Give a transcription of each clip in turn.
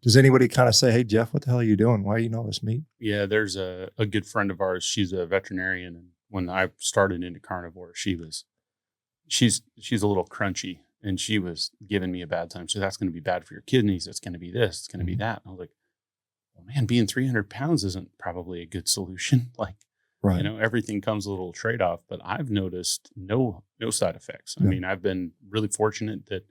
does anybody kind of say, hey, Jeff, what the hell are you doing? Why are you eating all this meat? Yeah, there's a good friend of ours. She's a veterinarian, and when I started into carnivore, she's a little crunchy, and she was giving me a bad time. So that's going to be bad for your kidneys. It's going to be this. It's going to be that. And I was like, well, man, being 300 pounds isn't probably a good solution. Like, Right. Everything comes with a little trade off. But I've noticed no side effects. I mean, I've been really fortunate that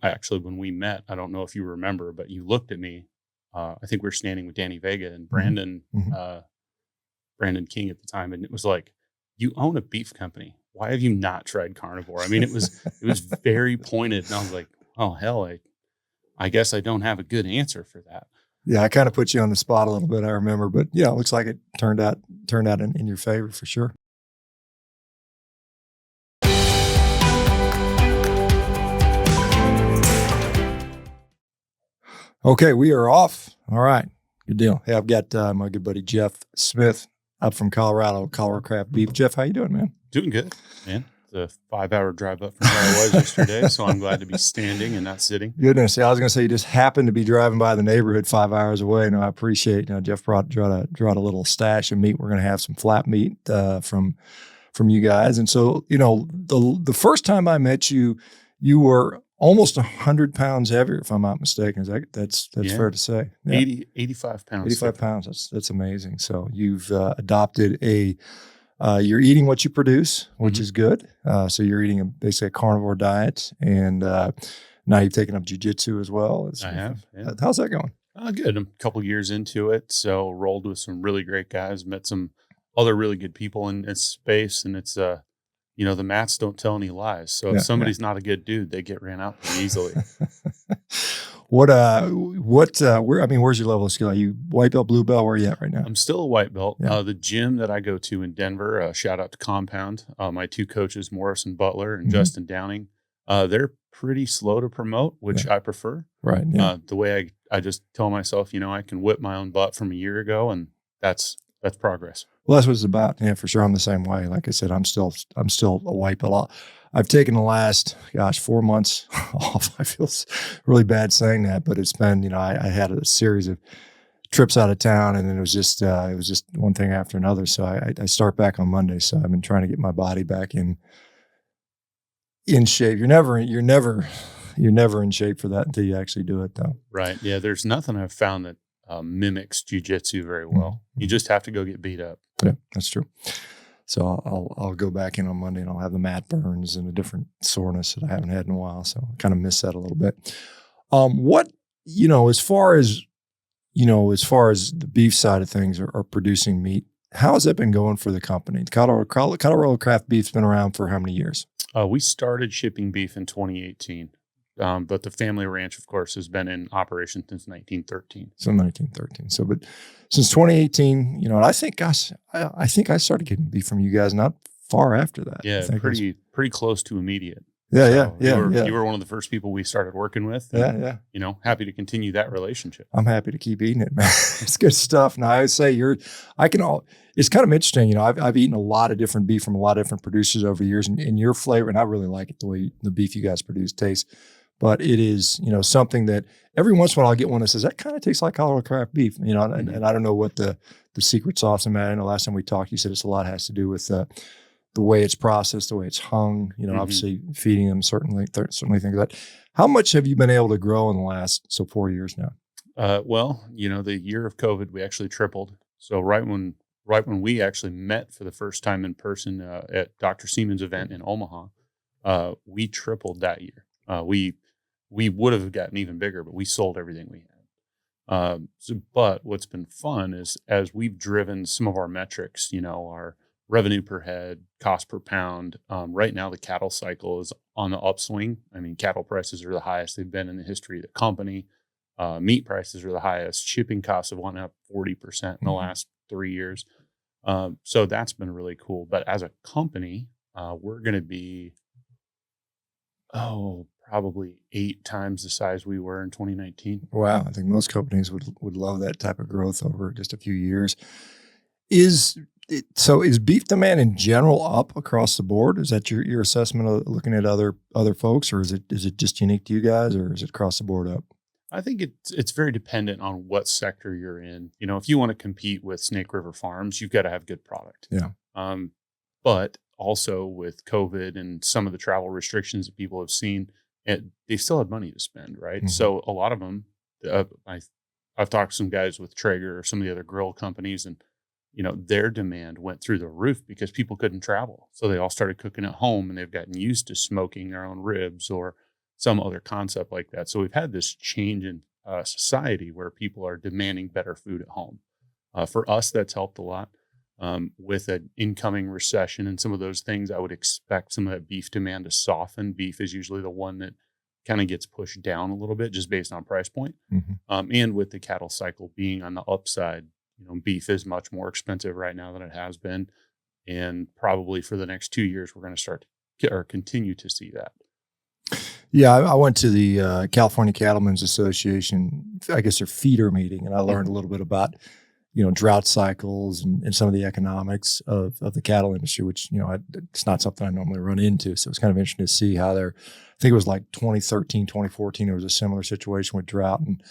actually when we met, I don't know if you remember, but you looked at me. I think we were standing with Danny Vega and Brandon King at the time, and it was like, you own a beef company. Why have you not tried carnivore? I mean, it was very pointed, and I was like, oh hell, I guess I don't have a good answer for that. Yeah, I kind of put you on the spot a little bit, I remember, but yeah, it looks like it turned out in your favor for sure. Okay, we are off. All right, good deal. Hey, I've got my good buddy Jeff Smith up from Colorado Craft Beef. Jeff, how you doing, man? Doing good, man. It's a 5-hour drive up from where I was yesterday, so I'm glad to be standing and not sitting. Goodness, I was going to say you just happened to be driving by the neighborhood 5 hours away. No, I appreciate. Jeff brought a little stash of meat. We're going to have some flat meat from you guys, and so the first time I met you, you were almost 100 pounds heavier, if I'm not mistaken. That's fair to say. Yeah. 85 pounds. 85 pounds. That's amazing. So you've adopted you're eating what you produce, which is good. So you're eating basically a carnivore diet, and now you've taken up jiu-jitsu as well. I have. Yeah. How's that going? Good. I'm a couple years into it, so rolled with some really great guys, met some other really good people in this space, and it's the mats don't tell any lies. So if somebody's not a good dude, they get ran out pretty easily. Where's your level of skill? Are you white belt, blue belt? Where are you at right now? I'm still a white belt. Yeah. The gym that I go to in Denver, shout out to Compound. My two coaches, Morrison Butler and Justin Downing, they're pretty slow to promote, which I prefer. Right. Yeah. The way I just tell myself, I can whip my own butt from a year ago, and that's progress. Well, that's what it's about. Yeah, for sure. I'm the same way. Like I said, I'm still a white belt. I've taken the last, 4 months off. I feel really bad saying that, but it's been, I had a series of trips out of town, and then it was just one thing after another. So I start back on Monday. So I've been trying to get my body back in shape. You're never in shape for that until you actually do it, though. Right. Yeah. There's nothing I've found that mimics jiu-jitsu very well. You just have to go get beat up. Yeah, that's true. So I'll go back in on Monday, and I'll have the mat burns and a different soreness that I haven't had in a while. So I kind of miss that a little bit. As far as the beef side of things or producing meat, how has that been going for the company? Colorado Craft Beef's been around for how many years? We started shipping beef in 2018. But the family ranch, of course, has been in operation since 1913. So 1913. So, but since 2018, and I think I started getting beef from you guys not far after that. Yeah, pretty close to immediate. Yeah. You were one of the first people we started working with. And, happy to continue that relationship. I'm happy to keep eating it, man. It's good stuff. Now I would say it's kind of interesting. I've eaten a lot of different beef from a lot of different producers over the years, and your flavor, and I really like it the way the beef you guys produce tastes. But it is, something that every once in a while I'll get one that says that kind of tastes like Colorado Craft Beef, and I don't know what the secret sauce in that. I know last time we talked, you said it's a lot has to do with the way it's processed, the way it's hung, obviously feeding them, certainly things like that. How much have you been able to grow in the last 4 years now? The year of COVID, we actually tripled. So right when we actually met for the first time in person at Dr. Seaman's event in Omaha, we tripled that year. We would have gotten even bigger, but we sold everything we had. But what's been fun is as we've driven some of our metrics, our revenue per head, cost per pound. Right now, the cattle cycle is on the upswing. I mean, cattle prices are the highest they've been in the history of the company. Meat prices are the highest. Shipping costs have went up 40% in the last 3 years. So that's been really cool. But as a company, we're going to be, probably 8 times the size we were in 2019. Wow. I think most companies would love that type of growth over just a few years. Is beef demand in general up across the board? Is that your assessment of looking at other folks, or is it just unique to you guys, or is it across the board up? I think it's very dependent on what sector you're in. You know, if you want to compete with Snake River Farms, you've got to have good product. Yeah. But also with COVID and some of the travel restrictions that people have seen, they still had money to spend, right? Mm-hmm. So a lot of them, I've talked to some guys with Traeger or some of the other grill companies, and you know, their demand went through the roof because people couldn't travel. So they all started cooking at home, and they've gotten used to smoking their own ribs or some other concept like that. So we've had this change in society where people are demanding better food at home. For us, that's helped a lot. With an incoming recession and some of those things, I would expect some of that beef demand to soften. Beef is usually the one that kind of gets pushed down a little bit just based on price point. Mm-hmm. And with the cattle cycle being on the upside, you know, beef is much more expensive right now than it has been. And probably for the next 2 years, we're going to start or continue to see that. Yeah, I went to the California Cattlemen's Association, I guess their feeder meeting, and I learned a little bit about, you know, drought cycles and some of the economics of the cattle industry, which, you know, it's not something I normally run into. So it's kind of interesting to see how I think it was like 2013, 2014, there was a similar situation with drought and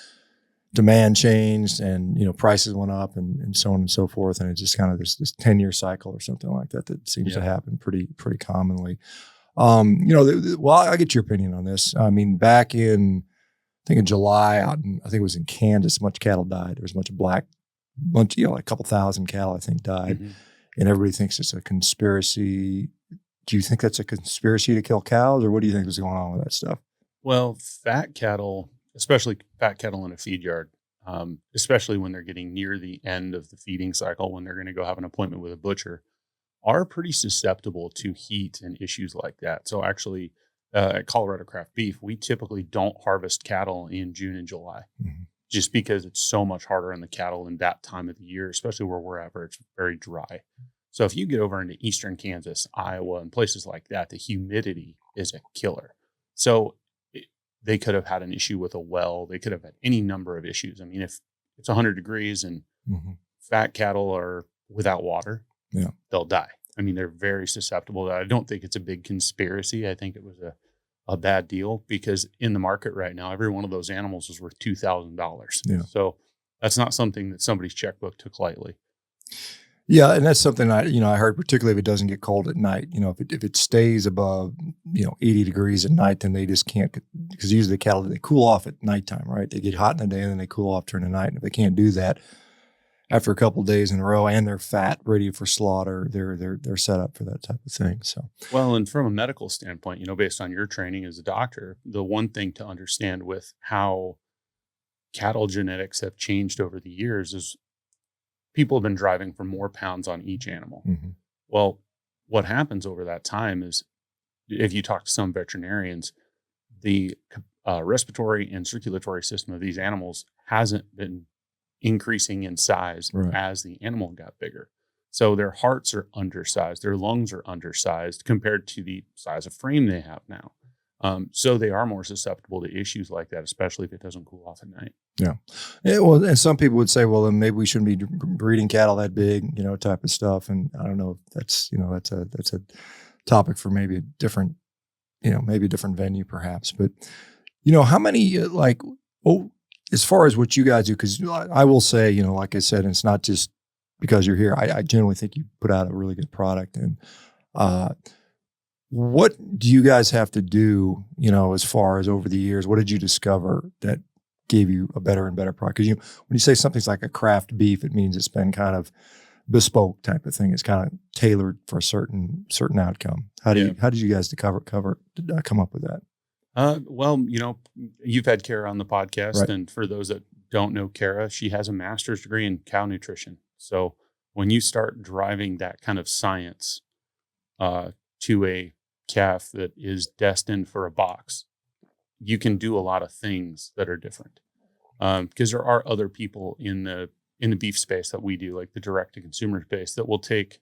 demand changed and, you know, prices went up and so on and so forth. And it's just kind of this 10-year cycle or something like that seems to happen pretty commonly. You know, well, I get your opinion on this. I mean, back in, I think in July, I think it was in Kansas, a bunch of cattle died. There was a bunch of you know, like a couple thousand cattle, I think, died. Mm-hmm. And everybody thinks it's a conspiracy. Do you think that's a conspiracy to kill cows, or what do you think is going on with that stuff? Well, fat cattle, especially fat cattle in a feed yard, especially when they're getting near the end of the feeding cycle, when they're going to go have an appointment with a butcher, are pretty susceptible to heat and issues like that. So actually, at Colorado Craft Beef, we typically don't harvest cattle in June and July, just because it's so much harder on the cattle in that time of the year, especially where we're at, where it's very dry. So if you get over into eastern Kansas, Iowa, and places like that, the humidity is a killer. So they could have had an issue with a well. They could have had any number of issues. I mean, if it's 100 degrees and fat cattle are without water, they'll die. I mean, they're very susceptible. I don't think it's a big conspiracy. I think it was a bad deal because in the market right now, every one of those animals is worth $2,000. Yeah. So that's not something that somebody's checkbook took lightly. Yeah, and that's something I heard, particularly if it doesn't get cold at night. You know, if it stays above 80 degrees at night, then they just can't, because usually the cattle, they cool off at nighttime, right? They get hot in the day and then they cool off during the night. And if they can't do that after a couple of days in a row, and they're fat, ready for slaughter, they're set up for that type of thing. So well, and from a medical standpoint, you know, based on your training as a doctor, the one thing to understand with how cattle genetics have changed over the years is people have been driving for more pounds on each animal. Well, what happens over that time is, if you talk to some veterinarians, the respiratory and circulatory system of these animals hasn't been increasing in size as the animal got bigger. So their hearts are undersized, their lungs are undersized compared to the size of frame they have now. So they are more susceptible to issues like that, especially if it doesn't cool off at night. Yeah. Well, and some people would say, well, then maybe we shouldn't be breeding cattle that big, type of stuff. And I don't know if that's, that's a topic for maybe a different, maybe a different venue perhaps. But, how many, as far as what you guys do, because I will say, like I said, it's not just because you're here. I generally think you put out a really good product. And what do you guys have to do, as far as over the years, what did you discover that gave you a better and better product? Because when you say something's like a craft beef, it means it's been kind of bespoke type of thing. It's kind of tailored for a certain outcome. How did you guys come up with that? Well, you've had Kara on the podcast, right. And for those that don't know Kara, she has a master's degree in cow nutrition. So when you start driving that kind of science to a calf that is destined for a box, you can do a lot of things that are different. Because there are other people in the beef space that we do, like the direct to consumer space, that will take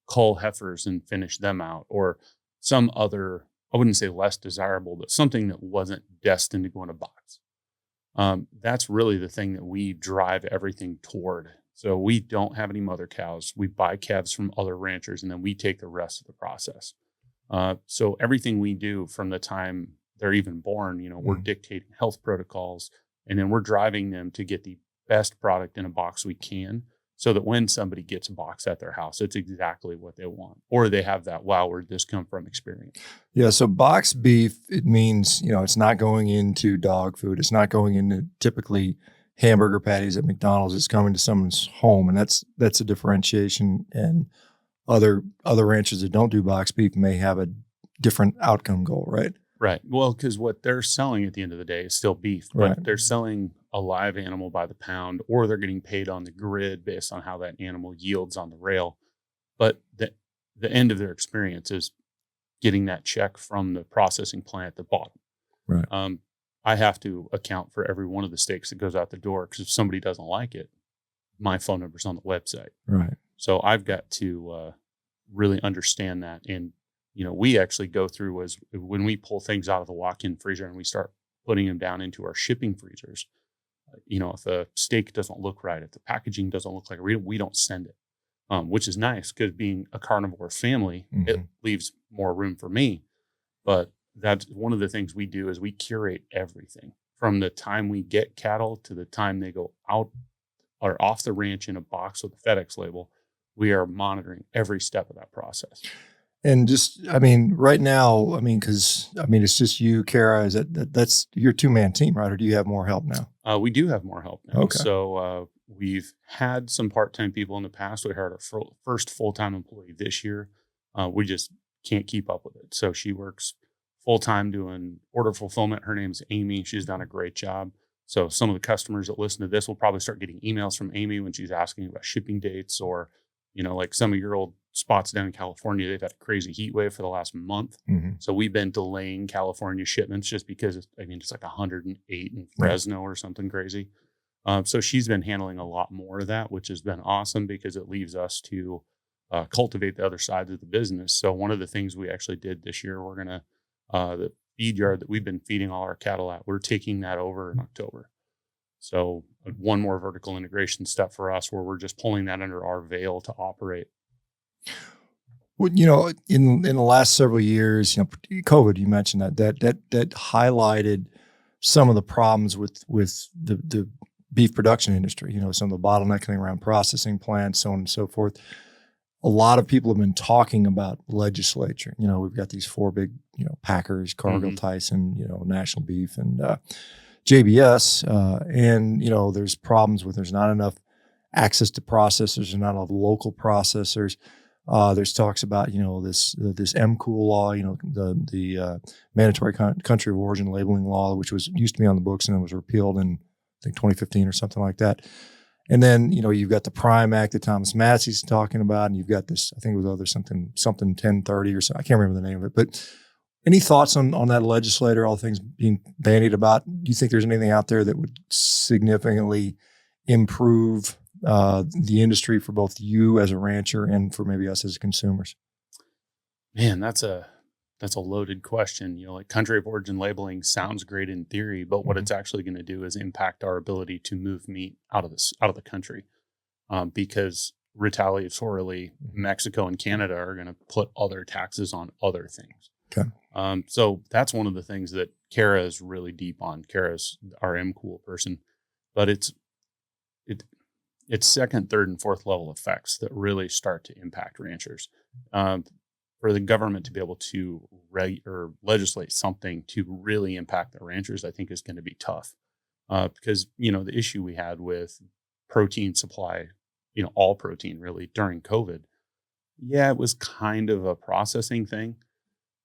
cull heifers and finish them out, or some other, I wouldn't say less desirable, but something that wasn't destined to go in a box. That's really the thing that we drive everything toward. So we don't have any mother cows. We buy calves from other ranchers, and then we take the rest of the process. So everything we do from the time they're even born, we're dictating health protocols And then we're driving them to get the best product in a box we can, so that when somebody gets a box at their house, it's exactly what they want, or they have that, wow, where'd this come from experience. Yeah. So box beef, it means, it's not going into dog food. It's not going into typically hamburger patties at McDonald's. It's coming to someone's home. And that's a differentiation. And other ranchers that don't do box beef may have a different outcome goal, right? Right. Well, because what they're selling at the end of the day is still beef, but Right. they're selling a live animal by the pound, or they're getting paid on the grid based on how that animal yields on the rail. But the end of their experience is getting that check from the processing plant at the bottom. Right. I have to account for every one of the steaks that goes out the door, because if somebody doesn't like it, my phone number's on the website. Right. So I've got to really understand that. And, we actually go through, as when we pull things out of the walk-in freezer and we start putting them down into our shipping freezers, if a steak doesn't look right, if the packaging doesn't look like it, we don't send it, which is nice, because being a carnivore family, it leaves more room for me. But that's one of the things we do, is we curate everything from the time we get cattle to the time they go out or off the ranch in a box with a FedEx label. We are monitoring every step of that process. And just, right now, because it's just you, Kara. Is that's your 2-man team, right? Or do you have more help now? We do have more help now. Okay. So we've had some part-time people in the past. We hired our first full-time employee this year. We just can't keep up with it. So she works full-time doing order fulfillment. Her name's Amy. She's done a great job. So some of the customers that listen to this will probably start getting emails from Amy when she's asking about shipping dates, or, like some of your old spots down in California, they've had a crazy heat wave for the last month. So we've been delaying California shipments just because it's like 108 in Fresno or something crazy. So she's been handling a lot more of that, which has been awesome, because it leaves us to cultivate the other sides of the business. So one of the things we actually did this year, we're going to, the feed yard that we've been feeding all our cattle at, we're taking that over in October. So one more vertical integration step for us, where we're just pulling that under our veil to operate. Well, in the last several years, COVID, you mentioned that highlighted some of the problems with the beef production industry. Some of the bottlenecking around processing plants, so on and so forth. A lot of people have been talking about legislature. We've got these 4 big, Packers, Cargill, Tyson, National Beef, and JBS. And there's problems with, there's not enough access to processors, there's not enough local processors. There's talks about, this MCOOL law, the mandatory country of origin labeling law, which used to be on the books and then was repealed in, I think, 2015 or something like that. And then, you've got the Prime Act that Thomas Massey's talking about, and you've got this, I think it was something 1030 or so. I can't remember the name of it. But any thoughts on that legislator, all things being bandied about? Do you think there's anything out there that would significantly improve the industry for both you as a rancher and for maybe us as consumers? Man, that's a loaded question. Like country of origin labeling sounds great in theory, but what it's actually going to do is impact our ability to move meat out of the country, because retaliatorily, Mexico and Canada are going to put other taxes on other things. Okay. So that's one of the things that Kara is really deep on. Kara's our MCOOL person, but it's second, third, and fourth level effects that really start to impact ranchers. For the government to be able to legislate something to really impact the ranchers, I think is going to be tough, because, the issue we had with protein supply, all protein really during COVID. Yeah, it was kind of a processing thing,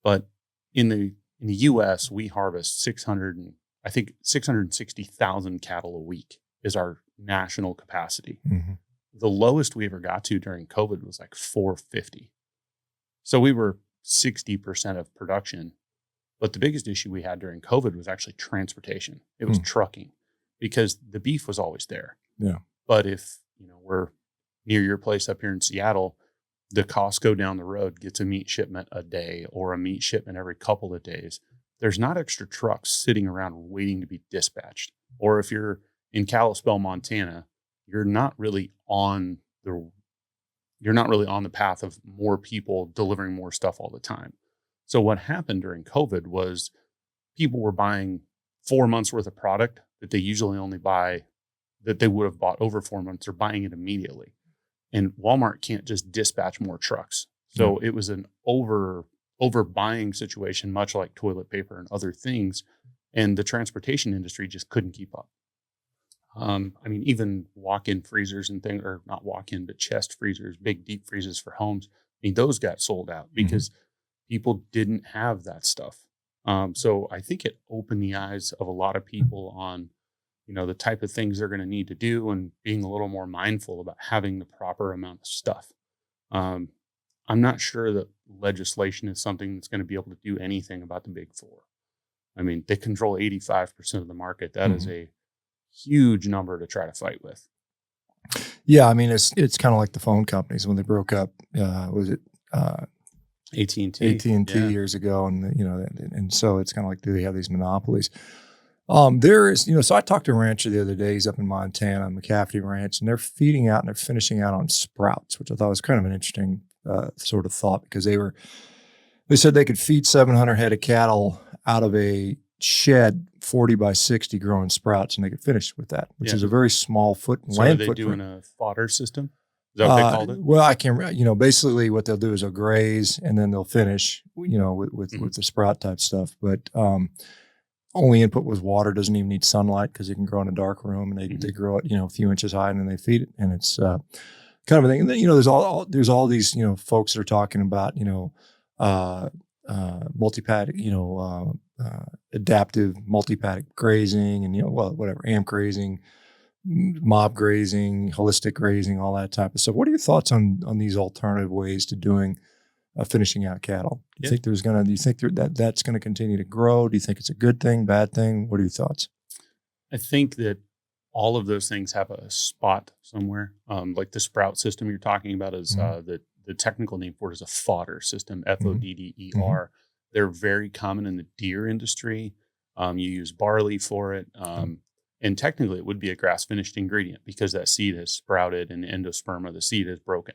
but in the U.S., we harvest 660,000 cattle a week is our national capacity. The lowest we ever got to during COVID was like 450. So we were 60% of production. But the biggest issue we had during COVID was actually transportation. It was trucking, because the beef was always there. Yeah. But if, we're near your place up here in Seattle, the Costco down the road gets a meat shipment a day or a meat shipment every couple of days. There's not extra trucks sitting around waiting to be dispatched. Or if you're in Kalispell, Montana, you're not really on the path of more people delivering more stuff all the time. So what happened during COVID was people were buying 4 months worth of product that they usually only buy, that they would have bought over 4 months, they're buying it immediately. And Walmart can't just dispatch more trucks. So it was an overbuying situation, much like toilet paper and other things. And the transportation industry just couldn't keep up. I mean, even walk-in freezers and things, or not walk-in, but chest freezers, big deep freezers for homes. I mean, those got sold out because people didn't have that stuff. So I think it opened the eyes of a lot of people on, the type of things they're going to need to do and being a little more mindful about having the proper amount of stuff. I'm not sure that legislation is something that's going to be able to do anything about the big four. I mean, they control 85% of the market. That is a huge number to try to fight with. Yeah, I mean, it's kind of like the phone companies when they broke up. Was it AT&T? AT&T years ago, and and so it's kind of like, do they have these monopolies? There is, so I talked to a rancher the other day. He's up in Montana, McCafferty Ranch, and they're feeding out and they're finishing out on sprouts, which I thought was kind of an interesting sort of thought, because they said they could feed 700 head of cattle out of a shed 40 by 60 growing sprouts, and they could finish with that, which is a very small land footprint. Are they doing a fodder system? Is that what they called it? Well, I can't, basically what they'll do is they'll graze and then they'll finish, with the sprout type stuff. But only input was water, doesn't even need sunlight because it can grow in a dark room, and they grow it, a few inches high, and then they feed it. And it's kind of a thing. And then, there's all these, folks that are talking about, multi-paddock, adaptive multi-paddock grazing, and whatever, amp grazing, mob grazing, holistic grazing, all that type of stuff. What are your thoughts on these alternative ways to doing finishing out cattle? Do you think that's going to continue to grow? Do you think it's a good thing, bad thing? What are your thoughts? I think that all of those things have a spot somewhere. Like the sprout system you're talking about is the technical name for it is a fodder system, FODDER. They're very common in the deer industry. You use barley for it. And technically it would be a grass finished ingredient because that seed has sprouted and the endosperm of the seed is broken.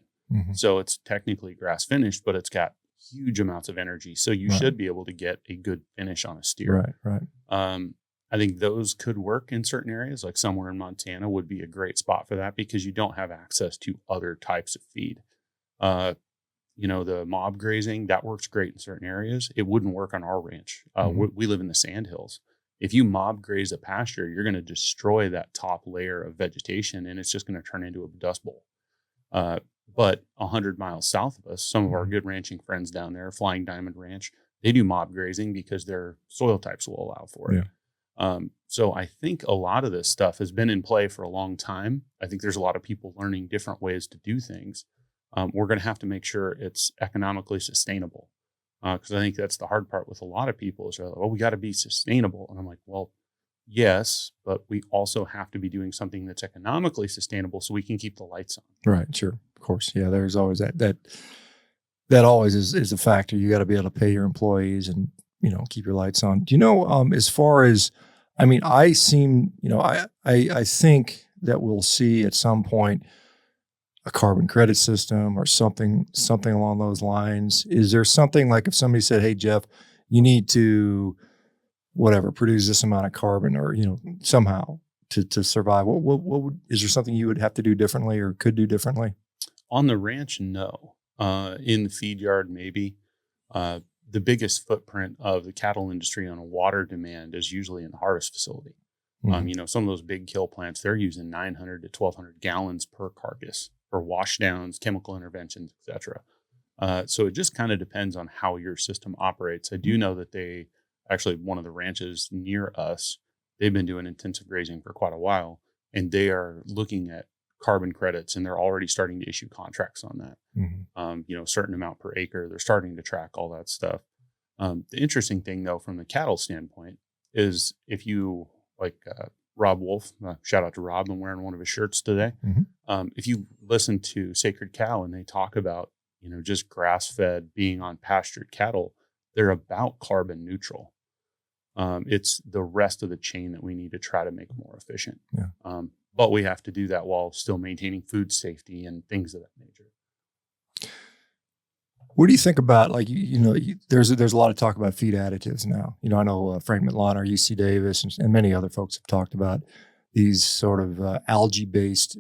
So it's technically grass finished, but it's got huge amounts of energy. So you should be able to get a good finish on a steer. Right. I think those could work in certain areas, like somewhere in Montana would be a great spot for that because you don't have access to other types of feed. The mob grazing, that works great in certain areas. It wouldn't work on our ranch. We live in the Sandhills. If you mob graze a pasture, you're going to destroy that top layer of vegetation, and it's just going to turn into a dust bowl. But 100 miles south of us, some of our good ranching friends down there, Flying Diamond Ranch, they do mob grazing because their soil types will allow for it. So I think a lot of this stuff has been in play for a long time. I think there's a lot of people learning different ways to do things. We're going to have to make sure it's economically sustainable. Because I think that's the hard part with a lot of people is, we got to be sustainable. And I'm like, well, yes, but we also have to be doing something that's economically sustainable so we can keep the lights on. Right. Sure. Of course. Yeah. There's always that always is a factor. You got to be able to pay your employees and, keep your lights on. Do you know, as far as, I think that we'll see at some point a carbon credit system or something along those lines. Is there something like if somebody said, hey, Jeff, you need to produce this amount of carbon or, somehow to survive, is there something you would have to do differently or could do differently? On the ranch, no. In the feed yard, maybe. The biggest footprint of the cattle industry on a water demand is usually in the harvest facility. Some of those big kill plants, they're using 900 to 1,200 gallons per carcass for washdowns, chemical interventions, etc. So it just kind of depends on how your system operates. I do know that one of the ranches near us, they've been doing intensive grazing for quite a while, and they are looking at carbon credits, and they're already starting to issue contracts on that. Certain amount per acre. They're starting to track all that stuff. The interesting thing, though, from the cattle standpoint, is if you Rob Wolf, shout out to Rob, I'm wearing one of his shirts today. If you listen to Sacred Cow and they talk about, just grass-fed being on pastured cattle, they're about carbon neutral. It's the rest of the chain that we need to try to make more efficient. But we have to do that while still maintaining food safety and things of that nature. What do you think about, like, there's a lot of talk about feed additives now. I know Frank Mitliner, UC Davis, and many other folks have talked about these sort of algae-based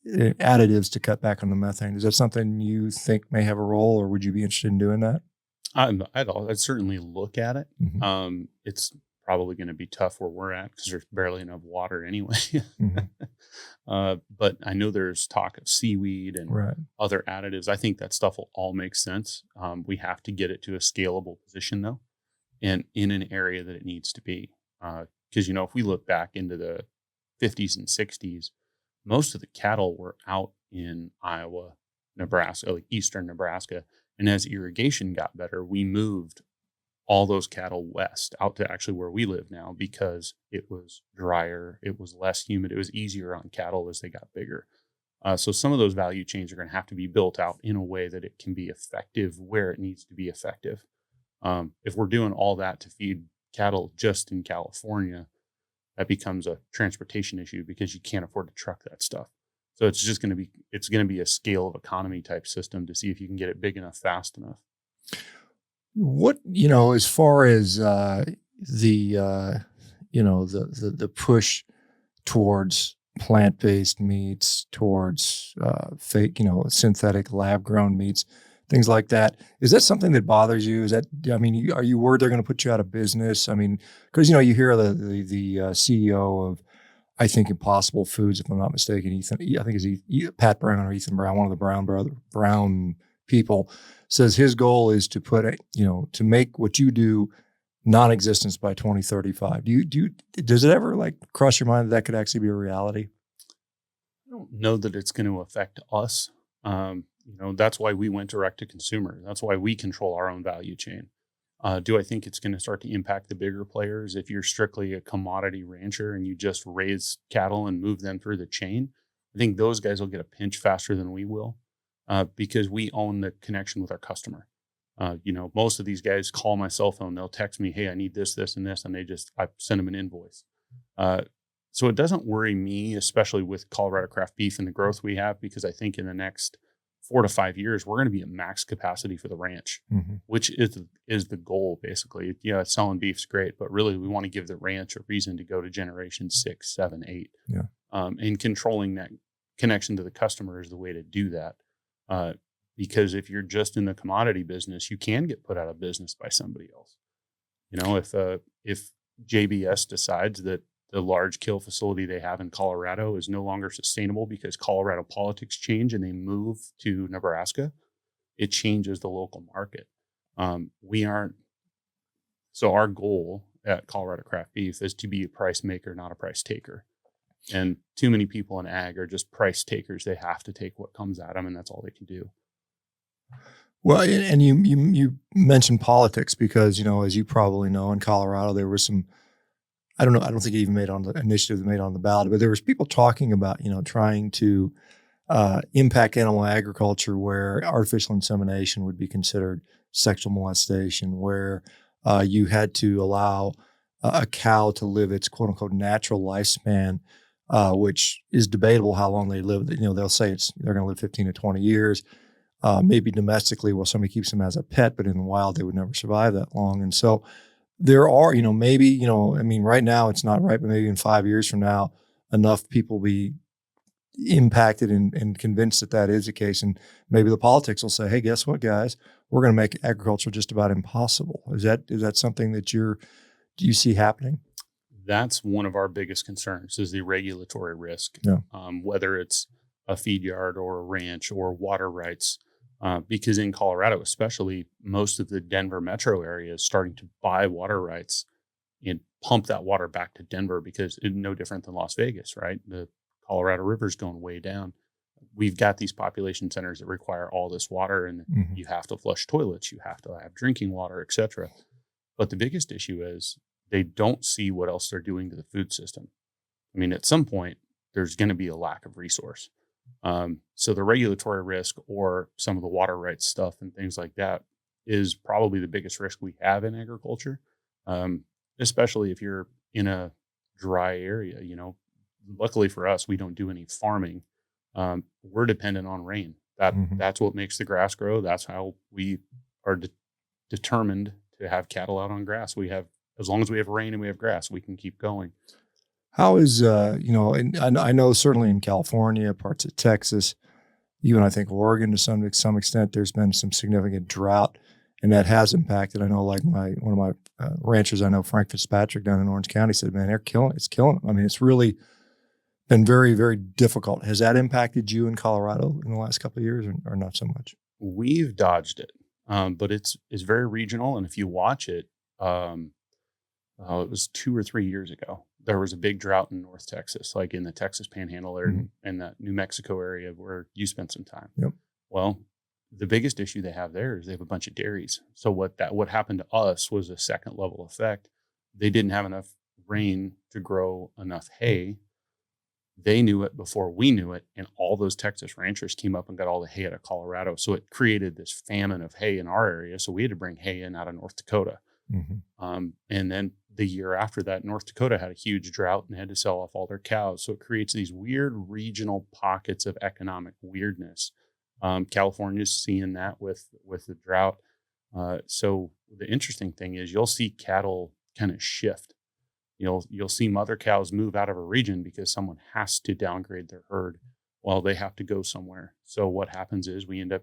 additives to cut back on the methane. Is that something you think may have a role, or would you be interested in doing that? I'd certainly look at it. Mm-hmm. It's probably going to be tough where we're at because there's barely enough water anyway. Mm-hmm. But I know there's talk of seaweed and Right. other additives. I think that stuff will all make sense. We have to get it to a scalable position though, and in an area that it needs to be. Because if we look back into the 50s and 60s, most of the cattle were out in Iowa, Nebraska, like eastern Nebraska. And as irrigation got better, we moved all those cattle west out to actually where we live now because it was drier, it was less humid, it was easier on cattle as they got bigger. So some of those value chains are going to have to be built out in a way that it can be effective where it needs to be effective. If we're doing all that to feed cattle just in California, that becomes a transportation issue because you can't afford to truck that stuff. So it's just going to be a scale of economy type system to see if you can get it big enough, fast enough. What, as far as the push towards plant-based meats, towards fake, synthetic lab-grown meats, things like that, is that something that bothers you? Are you worried they're going to put you out of business? I mean, because you hear the CEO of, I think, Impossible Foods, if I'm not mistaken, I think it's Pat Brown or Ethan Brown, one of the Brown people, says his goal is to to make what you do non-existence by 2035. Does it ever cross your mind that could actually be a reality? I don't know that it's going to affect us. That's why we went direct to consumer. That's why we control our own value chain. Do I think it's going to start to impact the bigger players? If you're strictly a commodity rancher and you just raise cattle and move them through the chain, I think those guys will get a pinch faster than we will because we own the connection with our customer. Most of these guys call my cell phone. They'll text me, "Hey, I need this, this, and this," and I send them an invoice. So it doesn't worry me, especially with Colorado craft beef and the growth we have, because I think in the next 4 to 5 years, we're going to be at max capacity for the ranch, mm-hmm. which is the goal, basically. Selling beef's great, but really we want to give the ranch a reason to go to generation 6, 7, 8. Yeah. And controlling that connection to the customer is the way to do that. Because if you're just in the commodity business, you can get put out of business by somebody else. If JBS decides that the large kill facility they have in Colorado is no longer sustainable because Colorado politics change and they move to Nebraska, it changes the local market. So our goal at Colorado Craft Beef is to be a price maker, not a price taker. And too many people in ag are just price takers. They have to take what comes at them, and that's all they can do. Well, and you mentioned politics because, as you probably know, in Colorado, there was some, I don't know, I don't think it even made on the initiative that made on the ballot, but there was people talking about, trying to impact animal agriculture where artificial insemination would be considered sexual molestation, where you had to allow a cow to live its quote unquote natural lifespan, which is debatable how long they live. They'll say they're going to live 15 to 20 years. Maybe domestically, well, somebody keeps them as a pet, but in the wild, they would never survive that long. And so there are, maybe, right now it's not right, but maybe in 5 years from now, enough people be impacted and convinced that is the case. And maybe the politics will say, hey, guess what, guys? We're going to make agriculture just about impossible. Is that something that do you see happening? That's one of our biggest concerns is the regulatory risk, yeah. Whether it's a feed yard or a ranch or water rights. Because in Colorado, especially, most of the Denver metro area is starting to buy water rights and pump that water back to Denver because it's no different than Las Vegas, right? The Colorado River's going way down. We've got these population centers that require all this water, and mm-hmm. you have to flush toilets, you have to have drinking water, etc. But the biggest issue is they don't see what else they're doing to the food system. I mean, at some point, there's going to be a lack of resource. So the regulatory risk or some of the water rights stuff and things like that is probably the biggest risk we have in agriculture, especially if you're in a dry area. Luckily for us, we don't do any farming. We're dependent on rain. mm-hmm. That's what makes the grass grow. That's how we are determined to have cattle out on grass. As long as we have rain and we have grass, we can keep going. How is, and I know certainly in California, parts of Texas, even I think Oregon to some extent, there's been some significant drought, and that has impacted. I know, like one of my ranchers, I know, Frank Fitzpatrick down in Orange County, said, "Man, it's killing them." I mean, it's really been very, very difficult. Has that impacted you in Colorado in the last couple of years, or not so much? We've dodged it, but it's very regional, and if you watch it, it was 2 or 3 years ago. There was a big drought in North Texas, like in the Texas Panhandle area and that New Mexico area where you spent some time. Yep. Well, the biggest issue they have there is they have a bunch of dairies. So what happened to us was a second level effect. They didn't have enough rain to grow enough hay. They knew it before we knew it, and all those Texas ranchers came up and got all the hay out of Colorado. So it created this famine of hay in our area. So we had to bring hay in out of North Dakota. And then the year after that, North Dakota had a huge drought and had to sell off all their cows. So it creates these weird regional pockets of economic weirdness. California's seeing that with the drought. So the interesting thing is you'll see cattle kind of shift. You'll see mother cows move out of a region because someone has to downgrade their herd. Well, they have to go somewhere. So what happens is we end up,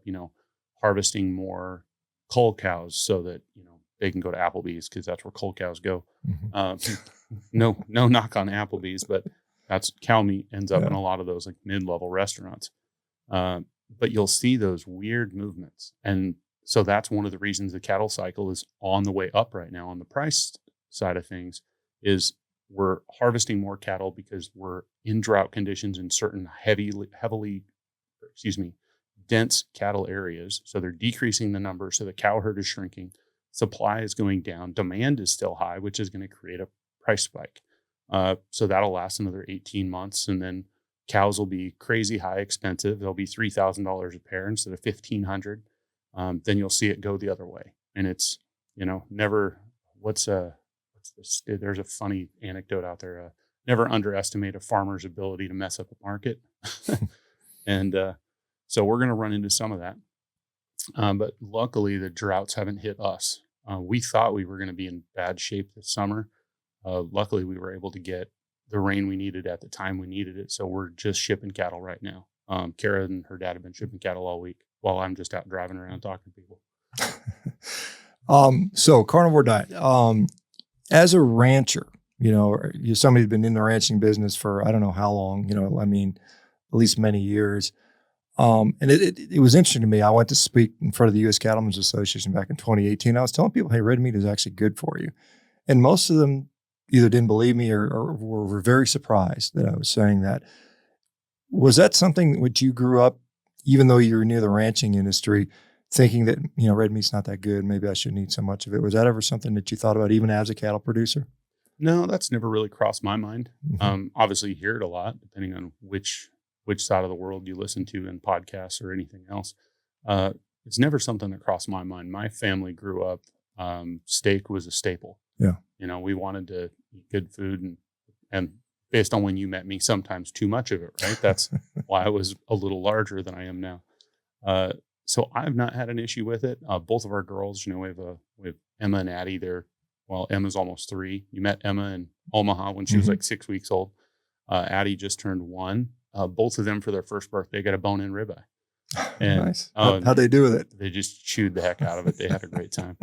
harvesting more cull cows so that, they can go to Applebee's because that's where cull cows go. No knock on Applebee's, but that's cow meat ends up in a lot of those like mid-level restaurants. But you'll see those weird movements. And so that's one of the reasons the cattle cycle is on the way up right now on the price side of things is we're harvesting more cattle because we're in drought conditions in certain dense cattle areas. So they're decreasing the number. So the cow herd is shrinking. Supply is going down. Demand is still high, which is going to create a price spike. So that'll last another 18 months. And then cows will be crazy high expensive. They'll be $3,000 a pair instead of $1,500. Then you'll see it go the other way. And it's, never, there's a funny anecdote out there. Never underestimate a farmer's ability to mess up a market. And so we're going to run into some of that. But luckily the droughts haven't hit us. We thought we were going to be in bad shape this summer. Luckily we were able to get the rain we needed at the time we needed it. So we're just shipping cattle right now. Kara and her dad have been shipping cattle all week while I'm just out driving around talking to people. So Carnivore Diet, as a rancher, you're somebody who's been in the ranching business for, I don't know how long, at least many years. And it was interesting to me. I went to speak in front of the U.S. Cattlemen's Association back in 2018. I was telling people, hey, red meat is actually good for you. And most of them either didn't believe me or were very surprised that I was saying that. Was that something which you grew up, even though you were near the ranching industry, thinking that, red meat's not that good, maybe I shouldn't eat so much of it? Was that ever something that you thought about even as a cattle producer? No, that's never really crossed my mind. Obviously you hear it a lot, depending on which side of the world you listen to in podcasts or anything else. It's never something that crossed my mind. My family grew up, steak was a staple. Yeah. We wanted to eat good food and based on when you met me, sometimes too much of it, right? That's why I was a little larger than I am now. So I've not had an issue with it. Both of our girls, we have Emma and Addie there. Well, Emma's almost 3. You met Emma in Omaha when she was like 6 weeks old. Addie just turned 1. Both of them for their first birthday got a bone-in ribeye. And, nice. How'd they do with it? They just chewed the heck out of it. They had a great time.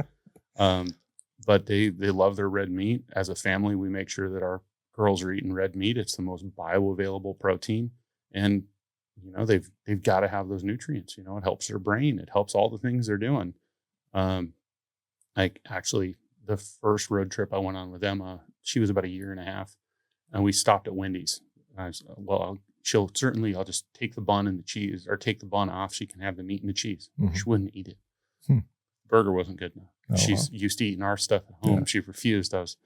But they love their red meat. As a family, we make sure that our girls are eating red meat. It's the most bioavailable protein. And, they've got to have those nutrients. It helps their brain. It helps all the things they're doing. Like actually the first road trip I went on with Emma, she was about 1.5 years, and we stopped at Wendy's. I was, I'll just take the bun and the cheese, or take the bun off. She can have the meat and the cheese. She wouldn't eat it. Burger wasn't good enough. She's used to eating our stuff at home. Yeah. She refused. I was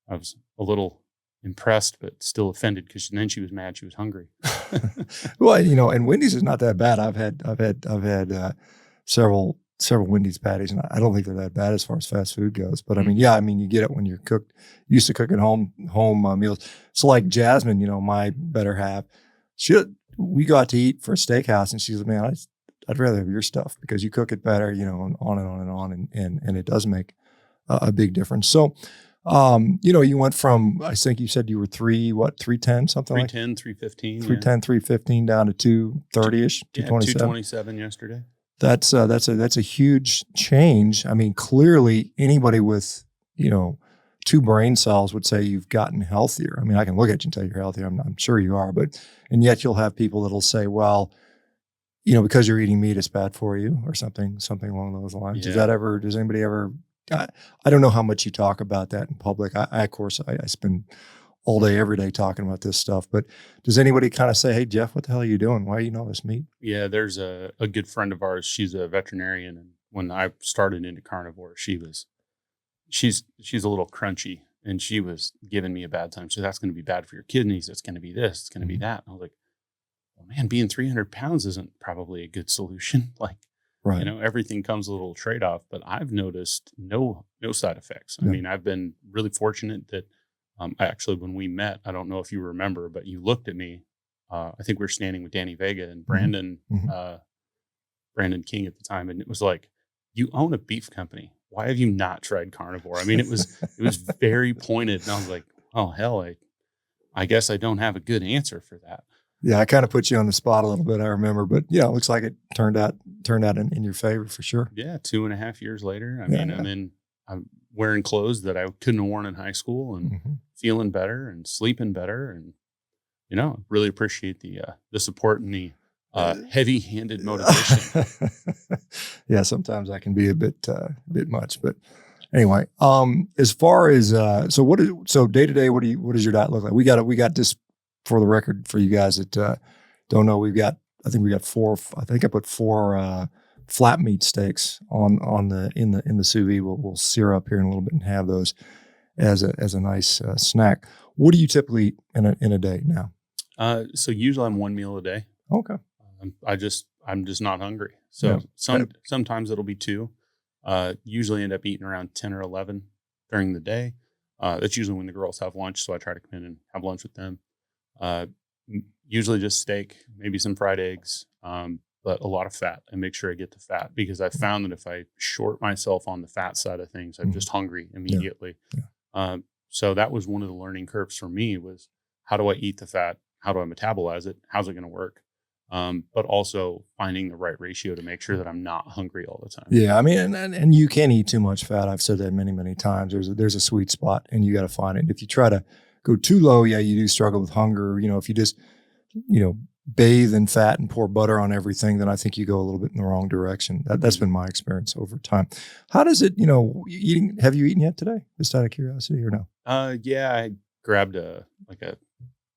a little impressed, but still offended because then she was mad. She was hungry. Well, and Wendy's is not that bad. I've had several Wendy's patties, and I don't think they're that bad as far as fast food goes. But you get it when you're used to cooking home meals. So like Jasmine, my better half, we got to eat for a steakhouse, and she's like, man, I'd rather have your stuff because you cook it better, and on and on and on. And it does make a big difference. So, you went from, I think you said you were 310, something like 310, 315. 310, 315 down to 230-ish, 227. 227 yesterday. That's a huge change. I mean, clearly anybody with, 2 brain cells would say you've gotten healthier. I mean, I can look at you and tell you're healthier. I'm sure you are, and yet you'll have people that'll say, well, because you're eating meat, it's bad for you or something along those lines. Yeah. Does anybody ever, I don't know how much you talk about that in public. Of course, I spend all day, every day talking about this stuff, but does anybody kind of say, hey, Jeff, what the hell are you doing? Why do you know this meat? Yeah, there's a good friend of ours. She's a veterinarian. And when I started into carnivore, she's a little crunchy, and she was giving me a bad time. So that's going to be bad for your kidneys. It's going to be this, it's going to be that. And I was like, well, man, being 300 pounds isn't probably a good solution. Like, right. Everything comes with a little trade-off, but I've noticed no side effects. I mean, I've been really fortunate that actually when we met, I don't know if you remember, but you looked at me. I think we were standing with Danny Vega and Brandon, Brandon King at the time. And it was like, you own a beef company. Why have you not tried carnivore? I mean, it was very pointed. And I was like, oh, hell, I guess I don't have a good answer for that. Yeah, I kind of put you on the spot a little bit, I remember, but it looks like it turned out in your favor for sure. Yeah, 2.5 years later. I mean, I'm wearing clothes that I couldn't have worn in high school and feeling better and sleeping better. And, really appreciate the support and the heavy-handed motivation. Yeah, sometimes I can be a bit much, but anyway, as far as so day to day, what does your diet look like? We got this. For the record, for you guys that don't know, I think we got 4. I think I put 4 flat meat steaks in the sous vide. We'll sear up here in a little bit and have those as a nice snack. What do you typically eat in a day now? So usually I'm 1 meal a day. Okay. I'm just not hungry. So sometimes it'll be 2. Usually end up eating around 10 or 11 during the day. That's usually when the girls have lunch, so I try to come in and have lunch with them. Usually just steak, maybe some fried eggs, but a lot of fat, and make sure I get the fat, because I found that if I short myself on the fat side of things, I'm just hungry immediately. Yeah. So that was one of the learning curves for me, was how do I eat the fat? How do I metabolize it? How's it going to work? But also finding the right ratio to make sure that I'm not hungry all the time. Yeah. I mean, and you can't eat too much fat. I've said that many, many times. There's a sweet spot, and you got to find it. And if you try to go too low, you do struggle with hunger. If you just, bathe in fat and pour butter on everything, then I think you go a little bit in the wrong direction. That's been my experience over time. How does it, eating? Have you eaten yet today? Just out of curiosity, or no? Yeah, I grabbed a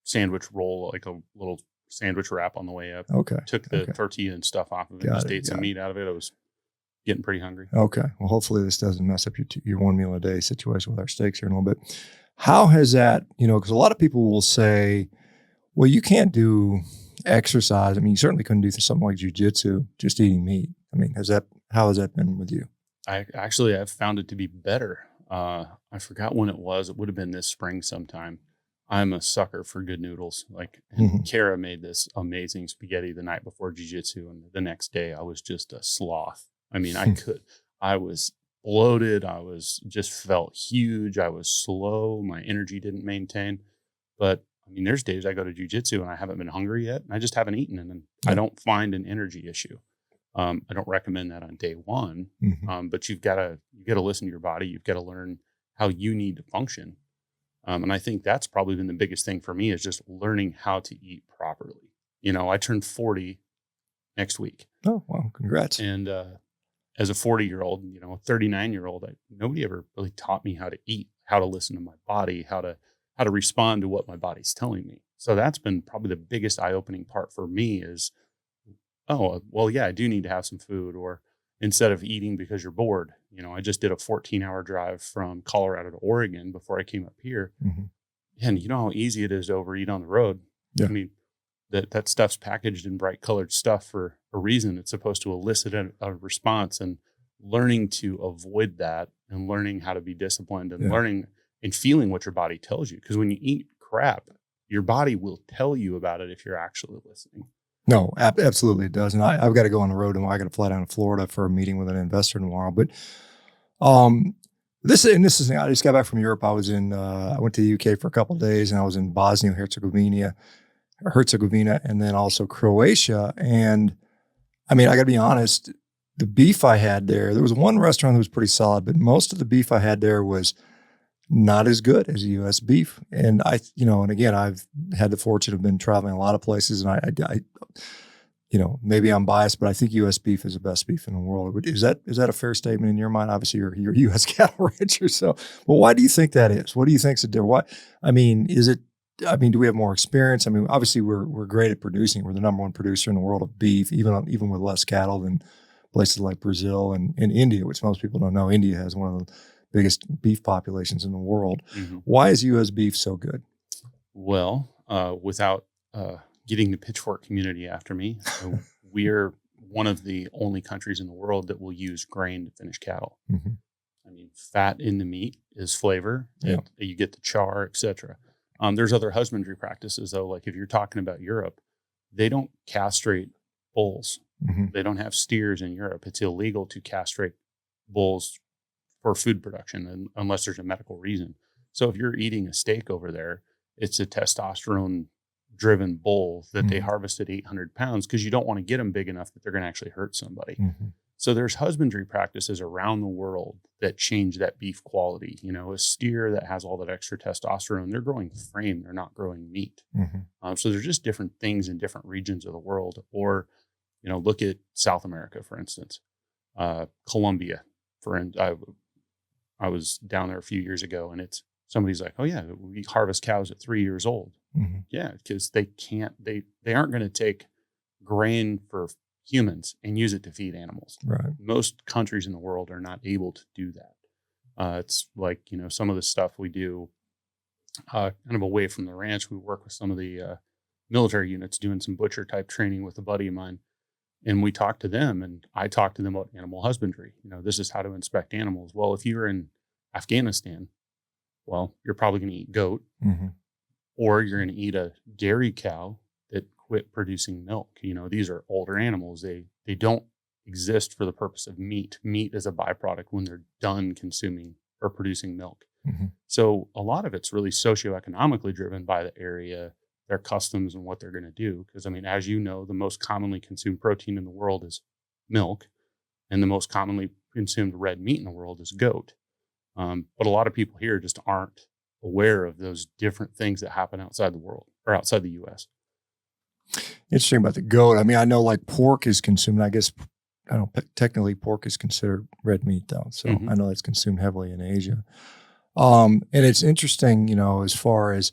sandwich roll, like a little sandwich wrap on the way up. Okay. Took the tortilla and stuff off of it. Just ate some meat out of it. I was getting pretty hungry. Okay. Well, hopefully this doesn't mess up your 1 meal a day situation with our steaks here in a little bit. How has that, because a lot of people will say, well, you can't do exercise. I mean, you certainly couldn't do something like jujitsu just eating meat. I mean, how has that been with you? I've found it to be better. I forgot when it was. It would have been this spring sometime. I'm a sucker for good noodles. Kara made this amazing spaghetti the night before jiu-jitsu, and the next day I was just a sloth. I mean, I was bloated. I just felt huge. I was slow. My energy didn't maintain. But I mean, there's days I go to jiu-jitsu and I haven't been hungry yet, and I just haven't eaten, and I don't find an energy issue. I don't recommend that on day one, but you've got to listen to your body. You've got to learn how you need to function. And I think that's probably been the biggest thing for me, is just learning how to eat properly. I turned 40 next week. Oh, wow. Congrats. And as a 40-year-old, a 39-year-old, nobody ever really taught me how to eat, how to listen to my body, how to respond to what my body's telling me. So that's been probably the biggest eye-opening part for me, is, oh, well, yeah, I do need to have some food. Or instead of eating because you're bored, I just did a 14-hour drive from Colorado to Oregon before I came up here. And you know how easy it is to overeat on the road. Yeah. I mean, that stuff's packaged in bright colored stuff for a reason. It's supposed to elicit a response, and learning to avoid that, and learning how to be disciplined, and learning and feeling what your body tells you. Because when you eat crap, your body will tell you about it if you're actually listening. No, absolutely it does. And I've got to go on the road tomorrow. I got to fly down to Florida for a meeting with an investor tomorrow. But um, this is I just got back from Europe. I went to the UK for a couple of days, and I was in Bosnia Herzegovina, and then also Croatia. And I mean, I got to be honest. The beef I had there was one restaurant that was pretty solid, but most of the beef I had there was not as good as U.S. beef. And and again, I've had the fortune of been traveling a lot of places, and I maybe I'm biased, but I think U.S. beef is the best beef in the world. Is that a fair statement in your mind? Obviously, you're a U.S. cattle rancher, so. But why do you think that is? What do you think's the difference? What I mean, is it? I mean, do we have more experience? I mean, obviously, we're great at producing. We're the number one producer in the world of beef, even with less cattle than places like Brazil and India, which most people don't know. India has one of the biggest beef populations in the world. Mm-hmm. Why is U.S. beef so good? Well, without getting the pitchfork community after me, we're one of the only countries in the world that will use grain to finish cattle. Mm-hmm. I mean, fat in the meat is flavor. Yeah. You get the char, etc. There's other husbandry practices, though. Like if you're talking about Europe, they don't castrate bulls. Mm-hmm. They don't have steers in Europe. It's illegal to castrate bulls for food production unless there's a medical reason. So if you're eating a steak over there, it's a testosterone driven bull that they harvested 800 pounds because you don't want to get them big enough that they're going to actually hurt somebody. Mm-hmm. So there's husbandry practices around the world that change that beef quality. A steer that has all that extra testosterone, they're growing frame, they're not growing meat. Mm-hmm. So there's just different things in different regions of the world. Or, look at South America, for instance, Colombia. I was down there a few years ago, and somebody's like, oh yeah, we harvest cows at 3 years old. Mm-hmm. Yeah, because they aren't going to take grain for humans and use it to feed animals. Right. Most countries in the world are not able to do that. It's like, some of the stuff we do kind of away from the ranch. We work with some of the military units doing some butcher type training with a buddy of mine. And we talk to them, and I talk to them about animal husbandry. This is how to inspect animals. Well, if you're in Afghanistan, well, you're probably going to eat goat, mm-hmm. or you're going to eat a dairy cow that quit producing milk. These are older animals. They don't exist for the purpose of meat. Meat is a byproduct when they're done consuming or producing milk. Mm-hmm. So a lot of it's really socioeconomically driven by the area, their customs, and what they're going to do. Because, I mean, as you know, the most commonly consumed protein in the world is milk, and the most commonly consumed red meat in the world is goat. But a lot of people here just aren't aware of those different things that happen outside the world or outside the U.S. Interesting about the goat. I mean, I know like pork is consumed. I guess, I don't know, technically pork is considered red meat though. So I know it's consumed heavily in Asia. And it's interesting, as far as,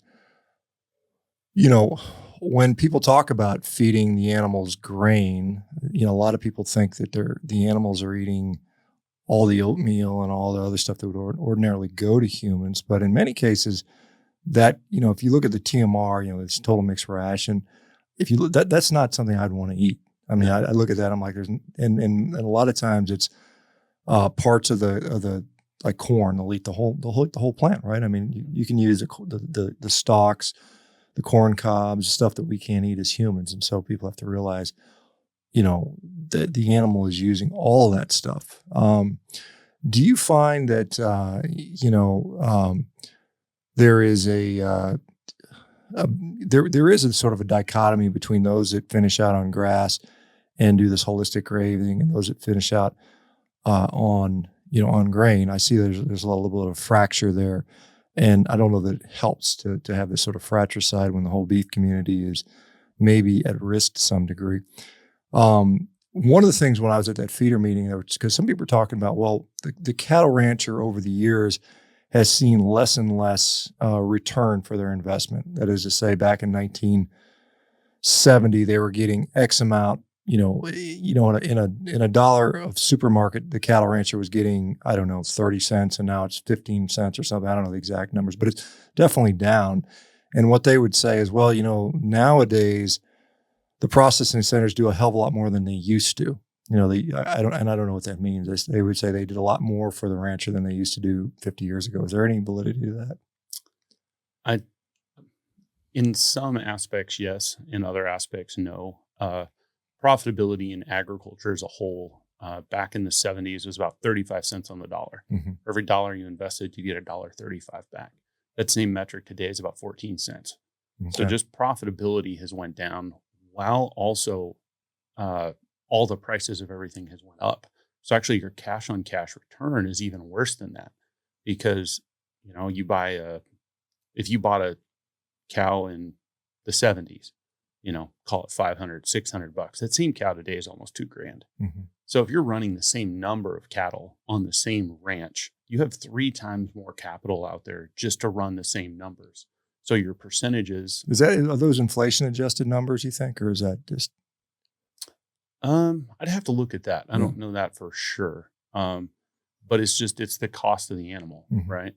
when people talk about feeding the animals grain, a lot of people think that the animals are eating all the oatmeal and all the other stuff that would ordinarily go to humans. But in many cases, that, if you look at the TMR, it's total mixed ration. If you look, that's not something I'd want to eat. I mean, I look at that, I'm like, and a lot of times it's parts of the like corn. They'll eat the whole plant, right? I mean, you can use the stalks, the corn cobs, stuff that we can't eat as humans, and so people have to realize, that the animal is using all that stuff. Do you find that there is there is a sort of a dichotomy between those that finish out on grass and do this holistic grazing, and those that finish out on grain? I see there's a little bit of fracture there, and I don't know that it helps to have this sort of fratricide when the whole beef community is maybe at risk to some degree. One of the things when I was at that feeder meeting, because some people were talking about, well, the cattle rancher over the years has seen less and less return for their investment. That is to say, back in 1970, they were getting X amount. In a dollar of supermarket, the cattle rancher was getting, I don't know, 30 cents, and now it's 15 cents or something. I don't know the exact numbers, but it's definitely down. And what they would say is, well, nowadays the processing centers do a hell of a lot more than they used to. I don't know what that means. They would say they did a lot more for the rancher than they used to do 50 years ago. Is there any validity to that? In some aspects, yes. In other aspects, no. profitability in agriculture as a whole, back in the 70s was about 35 cents on the dollar. For every dollar you invested, you get $1.35 back. That same metric today is about 14 cents. So just profitability has went down while also all the prices of everything has went up. So actually your cash on cash return is even worse than that, because, you know, if you bought a cow in the 70s, you know, call it $500, $600. That same cow today is almost $2,000. So if you're running the same number of cattle on the same ranch, you have 3 times more capital out there just to run the same numbers. So your percentages. Are those inflation adjusted numbers, you think, or is that just? I'd have to look at that. I don't know that for sure. But it's the cost of the animal, right?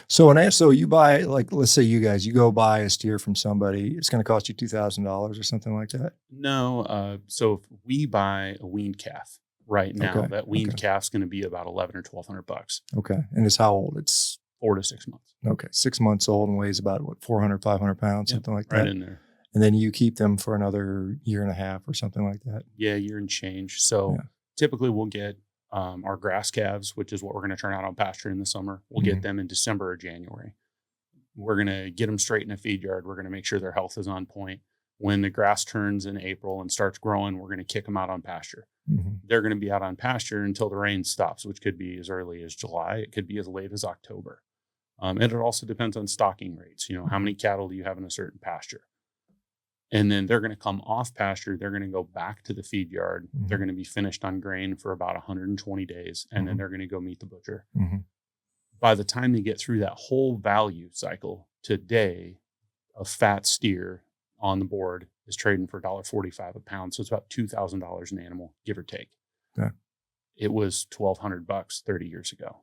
So you buy, like, let's say you go buy a steer from somebody, it's going to cost you $2,000 or something like that? No. So if we buy a weaned calf right now, that weaned calf's going to be about $1,100 or $1,200. Okay. And it's how old? It's 4 to 6 months. Okay. 6 months old and weighs about 400, 500 pounds, something like that. Right in there. And then you keep them for another year and a half or something like that. Yeah, year and change. So typically we'll get our grass calves, which is what we're going to turn out on pasture in the summer. We'll get them in December or January. We're going to get them straight in a feed yard. We're going to make sure their health is on point. When the grass turns in April and starts growing, we're going to kick them out on pasture. They're going to be out on pasture until the rain stops, which could be as early as July. It could be as late as October. And it also depends on stocking rates. You know, how many cattle do you have in a certain pasture? And then they're going to come off pasture. They're going to go back to the feed yard. They're going to be finished on grain for about 120 days. And then they're going to go meet the butcher. By the time they get through that whole value cycle, today, a fat steer on the board is trading for $1.45 a pound. So it's about $2,000 an animal, give or take. Yeah. It was $1,200 30 years ago.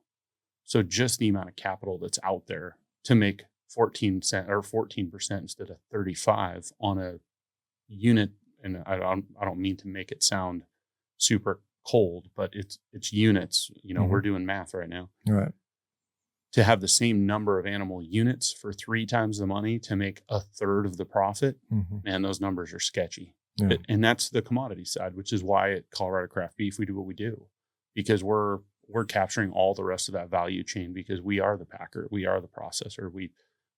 So just the amount of capital that's out there to make 14% instead of 35 on a unit. And I don't mean to make it sound super cold, but it's units. You know, we're doing math right now. Right. To have the same number of animal units for 3 times the money to make 1/3 of the profit, man, those numbers are sketchy. Yeah. And that's the commodity side, which is why at Colorado Craft Beef we do what we do, because we're capturing all the rest of that value chain, because we are the packer, we are the processor,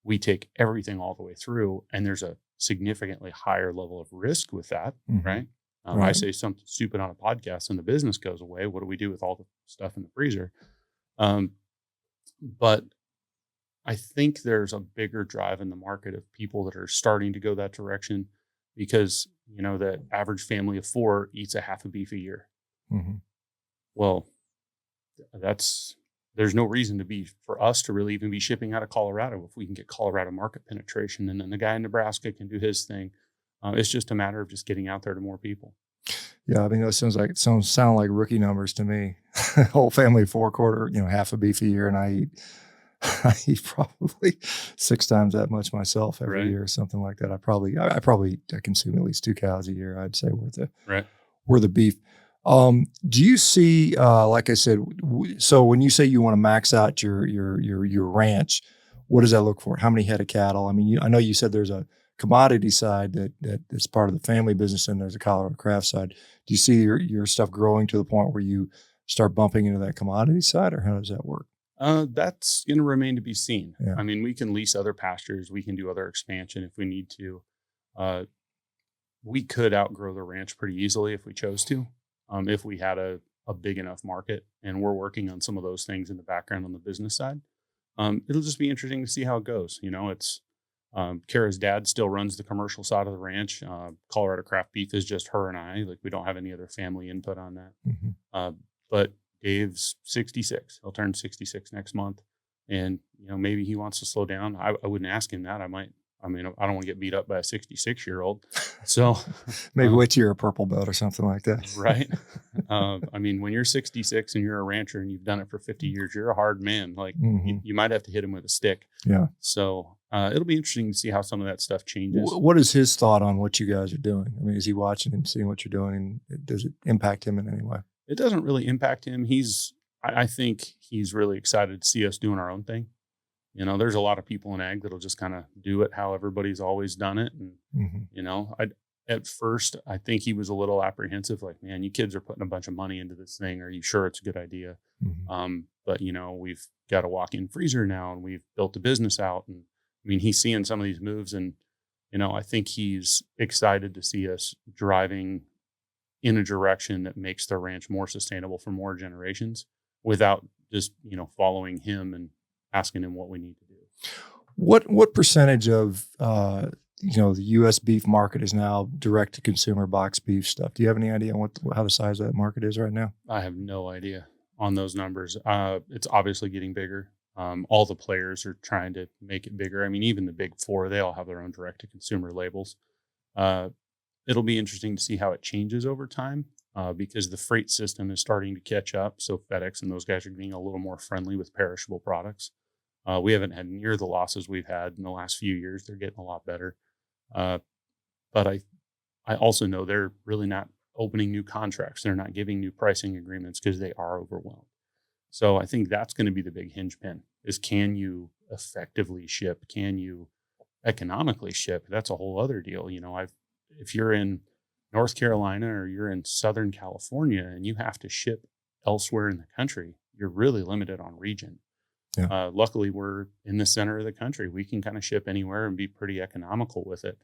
we take everything all the way through, and there's a significantly higher level of risk with that, right? I say something stupid on a podcast and the business goes away. What do we do with all the stuff in the freezer? But I think there's a bigger drive in the market of people that are starting to go that direction, because, you know, the average family of 4 eats a half a beef a year. Well, there's no reason for us to really even be shipping out of Colorado if we can get Colorado market penetration, and then the guy in Nebraska can do his thing. It's just a matter of just getting out there to more people. Yeah, I mean, those sound like rookie numbers to me. Whole family 4 quarter, half a beef a year, and I eat probably 6 times that much myself every year, something like that. I consume at least 2 cows a year, I'd say, worth the beef. Do you see, like I said, so when you say you want to max out your ranch, what does that look for? How many head of cattle? I mean, I know you said there's a commodity side that's part of the family business, and there's a Colorado craft side. Do you see your stuff growing to the point where you start bumping into that commodity side, or how does that work? That's going to remain to be seen. Yeah. I mean, we can lease other pastures. We can do other expansion if we need to. We could outgrow the ranch pretty easily if we chose to, if we had a big enough market, and we're working on some of those things in the background on the business side. It'll just be interesting to see how it goes. You know, it's Kara's dad still runs the commercial side of the ranch. Colorado Craft Beef is just her and I. Like, we don't have any other family input on that. But Dave's 66. He'll turn 66 next month. And, maybe he wants to slow down. I wouldn't ask him that. I don't want to get beat up by a 66-year-old. So maybe wait till you're a purple belt or something like that. Right. When you're 66 and you're a rancher and you've done it for 50 years, you're a hard man. Like, you might have to hit him with a stick. Yeah. So it'll be interesting to see how some of that stuff changes. What is his thought on what you guys are doing? I mean, is he watching and seeing what you're doing, and does it impact him in any way? It doesn't really impact him. I think he's really excited to see us doing our own thing. there's a lot of people in ag that'll just kind of do it how everybody's always done it. And, at first, I think he was a little apprehensive, like, man, you kids are putting a bunch of money into this thing. Are you sure it's a good idea? But, we've got a walk-in freezer now, and we've built the business out. And I mean, he's seeing some of these moves, and, I think he's excited to see us driving in a direction that makes the ranch more sustainable for more generations without just, following him and asking him what we need to do. What percentage of the U.S. beef market is now direct to consumer box beef stuff? Do you have any idea on how the size of that market is right now? I have no idea on those numbers. It's obviously getting bigger. All the players are trying to make it bigger. I mean, even the big four, they all have their own direct to consumer labels. It'll be interesting to see how it changes over time because the freight system is starting to catch up. So FedEx and those guys are being a little more friendly with perishable products. We haven't had near the losses we've had in the last few years. They're getting a lot better. But I also know they're really not opening new contracts. They're not giving new pricing agreements because they are overwhelmed. So I think that's going to be the big hinge pin is, can you effectively ship? Can you economically ship? That's a whole other deal. If you're in North Carolina or you're in Southern California and you have to ship elsewhere in the country, you're really limited on region. Yeah. Luckily, we're in the center of the country. We can kind of ship anywhere and be pretty economical with it.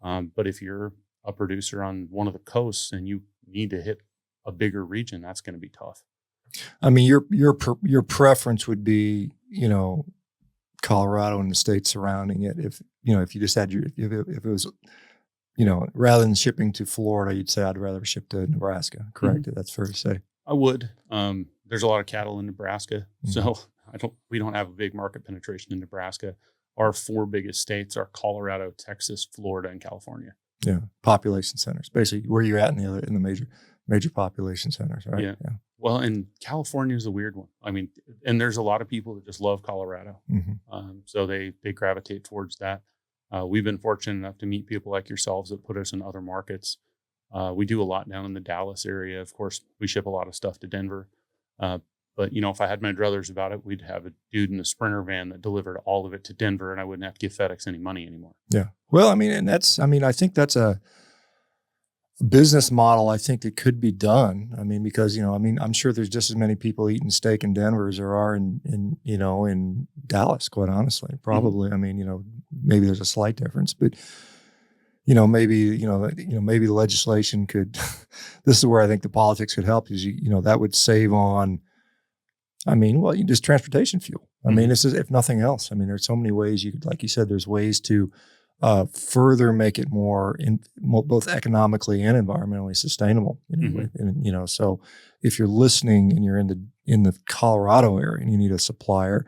But if you're a producer on one of the coasts and you need to hit a bigger region, that's going to be tough. I mean, your preference would be, Colorado and the states surrounding it. If you just had if it was, rather than shipping to Florida, you'd say I'd rather ship to Nebraska. Correct? Mm-hmm. That's fair to say. I would. There's a lot of cattle in Nebraska, mm-hmm. So we don't have a big market penetration in Nebraska. Our four biggest states are Colorado, Texas, Florida, and California. Yeah, population centers, basically where you're at in the major population centers, right? Yeah. Well, and California is a weird one. I mean, and there's a lot of people that just love Colorado, mm-hmm. So they gravitate towards that. We've been fortunate enough to meet people like yourselves that put us in other markets. We do a lot down in the Dallas area. Of course, we ship a lot of stuff to Denver. But, if I had my druthers about it, we'd have a dude in a Sprinter van that delivered all of it to Denver, and I wouldn't have to give FedEx any money anymore. Yeah. Well, I think that's a business model I think that could be done. I mean, because, I'm sure there's just as many people eating steak in Denver as there are in Dallas, quite honestly, probably. Mm-hmm. I mean, maybe there's a slight difference, but maybe the legislation could, this is where I think the politics could help is, that would save on, just transportation fuel. I mean, this is, if nothing else, there's so many ways you could, like you said, there's ways to further make it more both economically and environmentally sustainable. Mm-hmm. And, so if you're listening and you're in the Colorado area and you need a supplier,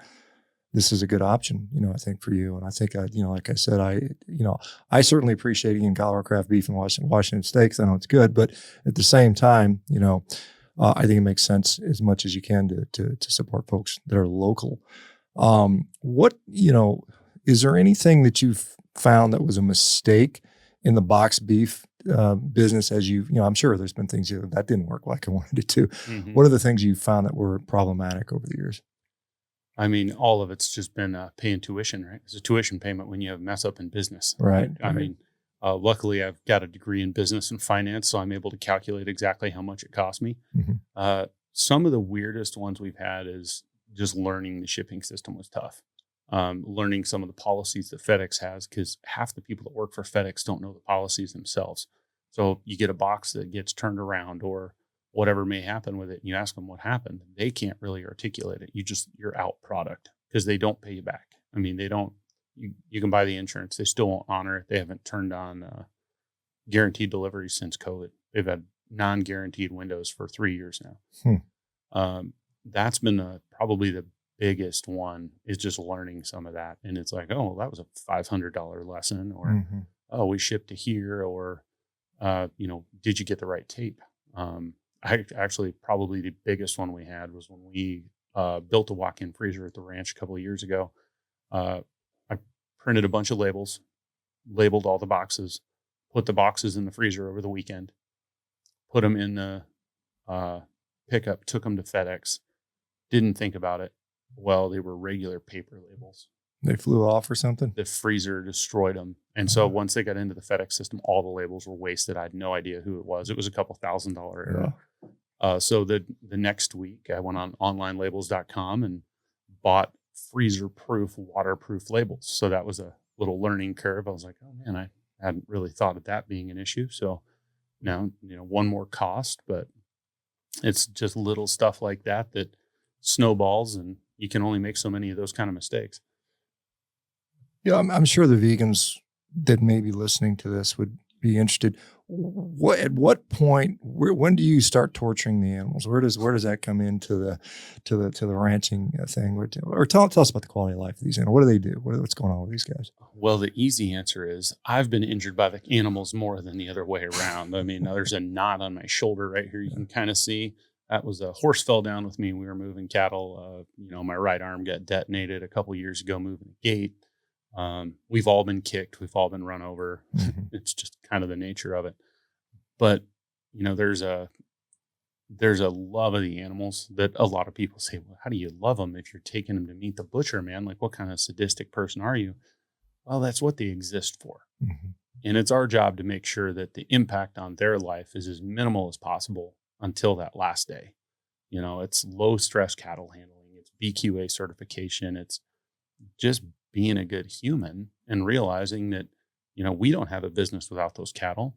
this is a good option, I think for you. And I think, like I said, I certainly appreciate eating Colorado craft beef and Washington steaks. I know it's good, but at the same time, I think it makes sense as much as you can to support folks that are local. Is there anything that you've found that was a mistake in the box beef business as I'm sure there's been things that didn't work like I wanted it to. Mm-hmm. What are the things you found that were problematic over the years? All of it's just been paying tuition, right? It's a tuition payment when you have mess up in business. Right. Luckily, I've got a degree in business and finance, so I'm able to calculate exactly how much it cost me. Mm-hmm. Some of the weirdest ones we've had is just learning the shipping system was tough. Learning some of the policies that FedEx has, because half the people that work for FedEx don't know the policies themselves. So you get a box that gets turned around or whatever may happen with it, and you ask them what happened, they can't really articulate it. You're out product because they don't pay you back. They don't. You can buy the insurance. They still won't honor it. They haven't turned on guaranteed deliveries since COVID. They've had non-guaranteed windows for 3 years now. That's been probably the biggest one, is just learning some of that. And it's like, oh, that was a $500 lesson, or, mm-hmm. Oh, we shipped to here, or, did you get the right tape? Actually, probably the biggest one we had was when we built a walk-in freezer at the ranch a couple of years ago. I printed a bunch of labels, labeled all the boxes, put the boxes in the freezer over the weekend, put them in the pickup, took them to FedEx, didn't think about it. Well, they were regular paper labels. They flew off or something? The freezer destroyed them. And so once they got into the FedEx system, all the labels were wasted. I had no idea who it was. It was a couple $1,000 error. So the next week I went on onlinelabels.com and bought freezer-proof, waterproof labels. So that was a little learning curve. I was like, oh man, I hadn't really thought of that being an issue. So now, one more cost, but it's just little stuff like that snowballs, and you can only make so many of those kind of mistakes. Yeah, I'm sure the vegans that may be listening to this would be interested. At what point? When do you start torturing the animals? Where does that come into the ranching thing? Or tell us about the quality of life of these animals. What do they do? What's going on with these guys? Well, the easy answer is I've been injured by the animals more than the other way around. I mean, there's a knot on my shoulder right here. You can kind of see that was a horse fell down with me. We were moving cattle. My right arm got detonated a couple years ago moving a gate. We've all been kicked. We've all been run over. Mm-hmm. It's just kind of the nature of it. But, there's a love of the animals that a lot of people say, well, how do you love them if you're taking them to meet the butcher, man? Like, what kind of sadistic person are you? Well, that's what they exist for. Mm-hmm. And it's our job to make sure that the impact on their life is as minimal as possible until that last day. It's low stress cattle handling. It's BQA certification. It's just being a good human and realizing that, we don't have a business without those cattle.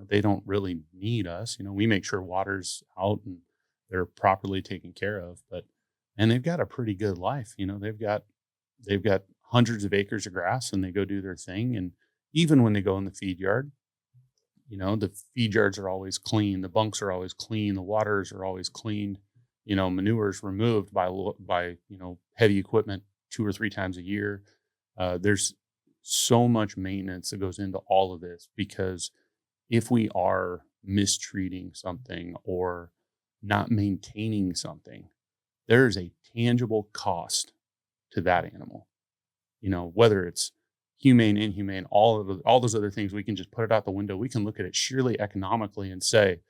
They don't really need us. We make sure water's out and they're properly taken care of, and they've got a pretty good life. They've got hundreds of acres of grass and they go do their thing. And even when they go in the feed yard, the feed yards are always clean. The bunks are always clean. The waters are always cleaned. Manure's removed by heavy equipment 2 or 3 times a year. There's so much maintenance that goes into all of this, because if we are mistreating something or not maintaining something, there is a tangible cost to that animal. Whether it's humane, inhumane, all those other things, we can just put it out the window. We can look at it sheerly economically and say,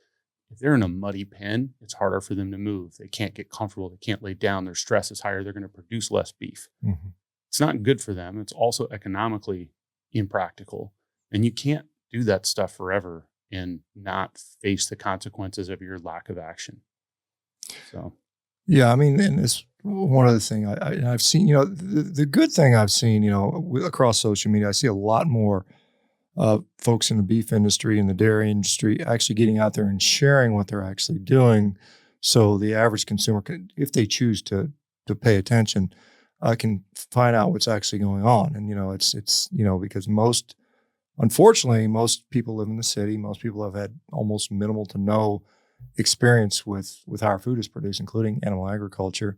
if they're in a muddy pen, it's harder for them to move. They can't get comfortable. They can't lay down. Their stress is higher. They're going to produce less beef. Mm-hmm. It's not good for them. It's also economically impractical. And you can't do that stuff forever and not face the consequences of your lack of action. So, yeah, I mean, and it's one other thing I've seen, the good thing I've seen, across social media, I see a lot more folks in the beef industry and the dairy industry actually getting out there and sharing what they're actually doing. So the average consumer can, if they choose to pay attention, can find out what's actually going on. And, it's because unfortunately, most people live in the city. Most people have had almost minimal to no experience with how our food is produced, including animal agriculture.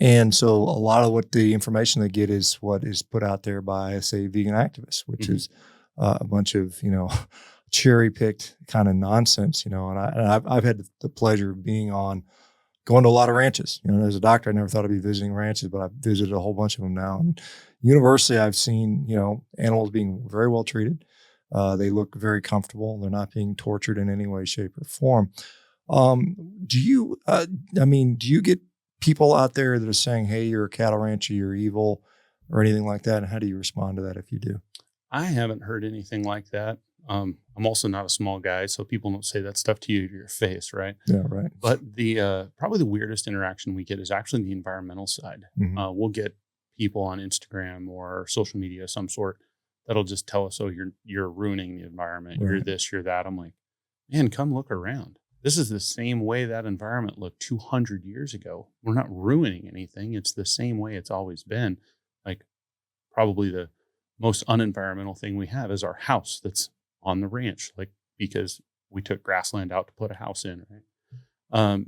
And so a lot of what the information they get is what is put out there by, say, vegan activists, which mm-hmm. is a bunch of, cherry picked kind of nonsense, and I've had the pleasure of going to a lot of ranches. As a doctor, I never thought I'd be visiting ranches, but I've visited a whole bunch of them now. And universally, I've seen, animals being very well treated. They look very comfortable. They're not being tortured in any way, shape, or form. Do you get people out there that are saying, hey, you're a cattle rancher, you're evil, or anything like that? And how do you respond to that if you do? I haven't heard anything like that. I'm also not a small guy, so people don't say that stuff to you to your face, right? Yeah, right. But the probably the weirdest interaction we get is actually the environmental side. Mm-hmm. We'll get people on Instagram or social media of some sort that'll just tell us, "Oh, you're ruining the environment. Right. You're this, you're that." I'm like, man, come look around. This is the same way that environment looked 200 years ago. We're not ruining anything. It's the same way it's always been. Like, probably the most unenvironmental thing we have is our house that's on the ranch, like, because we took grassland out to put a house in, right?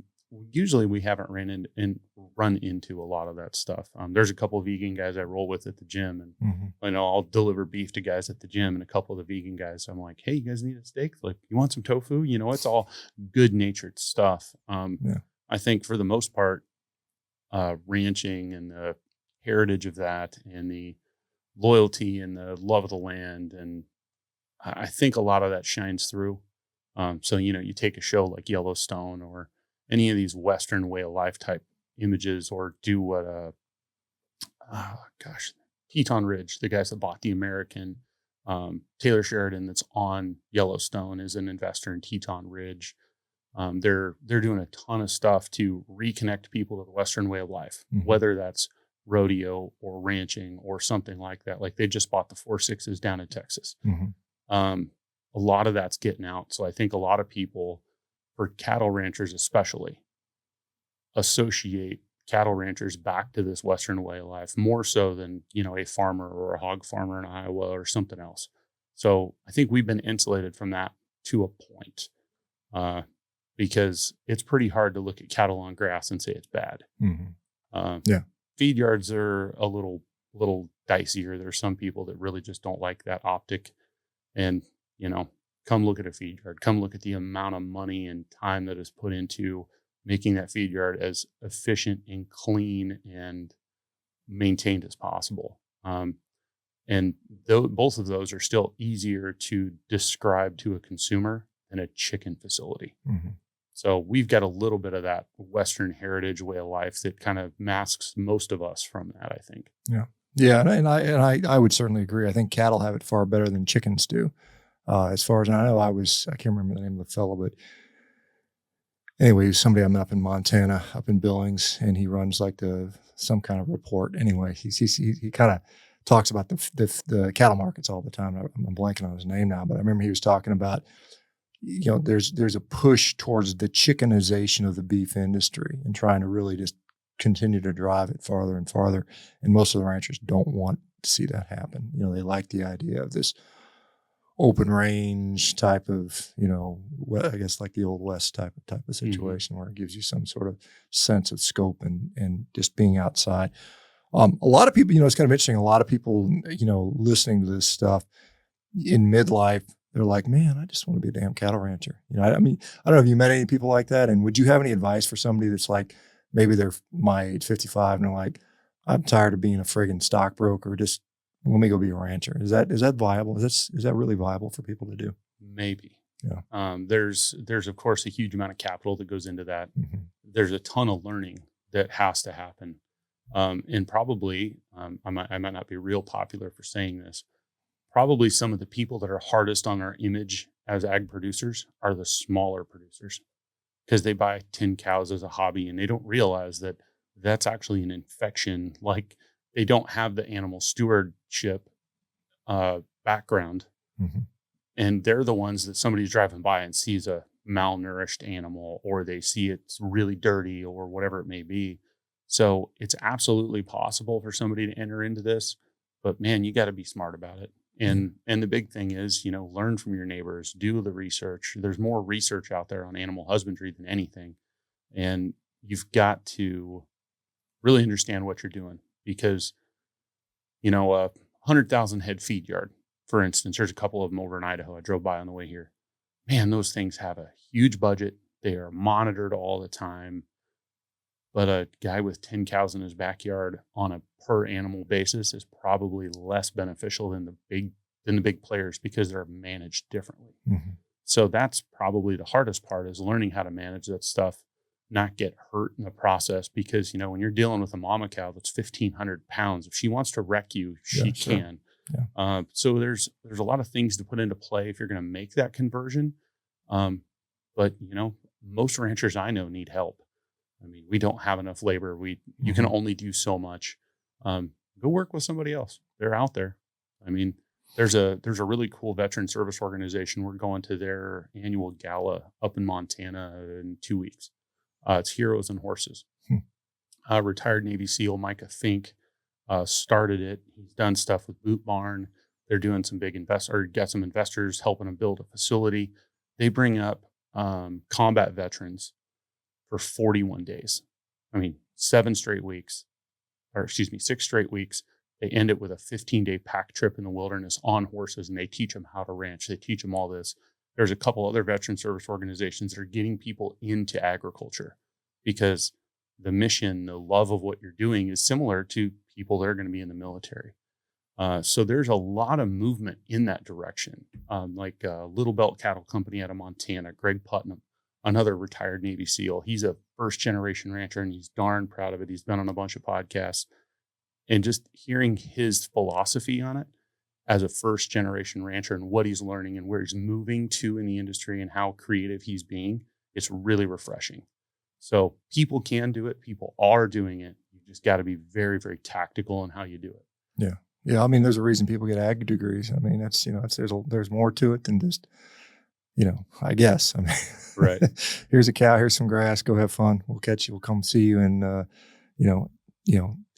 Usually we haven't run into a lot of that stuff. There's a couple of vegan guys I roll with at the gym, and mm-hmm. I'll deliver beef to guys at the gym, and a couple of the vegan guys, I'm like, hey, you guys need a steak? Like, you want some tofu? It's all good natured stuff. I think for the most part, ranching and the heritage of that and the loyalty and the love of the land, and I think a lot of that shines through. So you take a show like Yellowstone or any of these Western way of life type images, or do what gosh, Teton Ridge, the guys that bought the American. Taylor Sheridan, that's on Yellowstone, is an investor in Teton Ridge. They're doing a ton of stuff to reconnect people to the Western way of life, whether that's rodeo or ranching or something like that. Like they just bought the 4.6s down in Texas. A lot of that's getting out. So I think a lot of people, for cattle ranchers especially, associate cattle ranchers back to this Western way of life more so than, a farmer or a hog farmer in Iowa or something else. So I think we've been insulated from that to a point, because it's pretty hard to look at cattle on grass and say it's bad. Feed yards are a little dicier. There's some people that really just don't like that optic, and, come look at a feed yard, come look at the amount of money and time that is put into making that feed yard as efficient and clean and maintained as possible. And both of those are still easier to describe to a consumer than a chicken facility. So we've got a little bit of that Western heritage way of life that kind of masks most of us from that, I think. Yeah. And I would certainly agree. I think cattle have it far better than chickens do. As far as I know, I can't remember the name of the fellow, but anyway, he was somebody I met up in Montana, up in Billings, and he runs like some kind of report. Anyway, he kind of talks about the cattle markets all the time. I'm blanking on his name now, but I remember he was talking about, there's a push towards the chickenization of the beef industry and trying to really just continue to drive it farther and farther. And most of the ranchers don't want to see that happen. They like the idea of this open range type of, I guess like the old West type of situation where it gives you some sort of sense of scope and just being outside. A lot of people, it's kind of interesting. A lot of people, listening to this stuff in midlife, they're like, man, I just want to be a damn cattle rancher. I mean, I don't know if you met any people like that. And would you have any advice for somebody that's like, maybe they're my age, 55, and they're like, I'm tired of being a friggin' stockbroker. Just let me go be a rancher. Is that viable? Is that really viable for people to do? Maybe. Yeah. There's of course a huge amount of capital that goes into that. There's a ton of learning that has to happen. And probably, I might not be real popular for saying this, probably some of the people that are hardest on our image as ag producers are the smaller producers, because they buy 10 cows as a hobby and they don't realize that that's actually an infection. Like they don't have the animal stewardship background. And they're the ones that somebody's driving by and sees a malnourished animal, or they see it's really dirty or whatever it may be. So it's absolutely possible for somebody to enter into this, but man, you got to be smart about it. And the big thing is, learn from your neighbors, do the research. There's more research out there on animal husbandry than anything. And you've got to really understand what you're doing, because, a 100,000 head feed yard, for instance, there's a couple of them over in Idaho. I drove by on the way here. Man, those things have a huge budget. They are monitored all the time. But a guy with 10 cows in his backyard on a per animal basis is probably less beneficial than the big players, because they're managed differently. So that's probably the hardest part, is learning how to manage that stuff, not get hurt in the process. Because, when you're dealing with a mama cow that's 1,500 pounds, if she wants to wreck you, she can. Yeah. So there's a lot of things to put into play if you're going to make that conversion. But, most ranchers I know need help. I mean, we don't have enough labor. You can only do so much. Go work with somebody else. They're out there. I mean, there's a really cool veteran service organization. We're going to their annual gala up in Montana in 2 weeks. It's Heroes and Horses. Retired Navy SEAL Micah Fink started it. He's done stuff with Boot Barn. They're doing some big got some investors helping them build a facility. They bring up combat veterans for 41 days. I mean, 6 straight weeks. They end it with a 15-day pack trip in the wilderness on horses, and they teach them how to ranch. They teach them all this. There's a couple other veteran service organizations that are getting people into agriculture, because the mission, the love of what you're doing is similar to people that are going to be in the military. So there's a lot of movement in that direction. Like Little Belt Cattle Company out of Montana, Greg Putnam, another retired Navy SEAL. He's a first generation rancher and he's darn proud of it. He's been on a bunch of podcasts, And just hearing his philosophy on it as a first generation rancher and what he's learning and where he's moving to in the industry and how creative he's being, it's really refreshing. So people can do it. People are doing it. You just got to be very, very tactical in how you do it. Yeah. Yeah. I mean, there's a reason people get ag degrees. I mean, that's, there's more to it than just, I guess. I mean, Right. Here's a cow, here's some grass, go have fun. We'll catch you. We'll come see you in,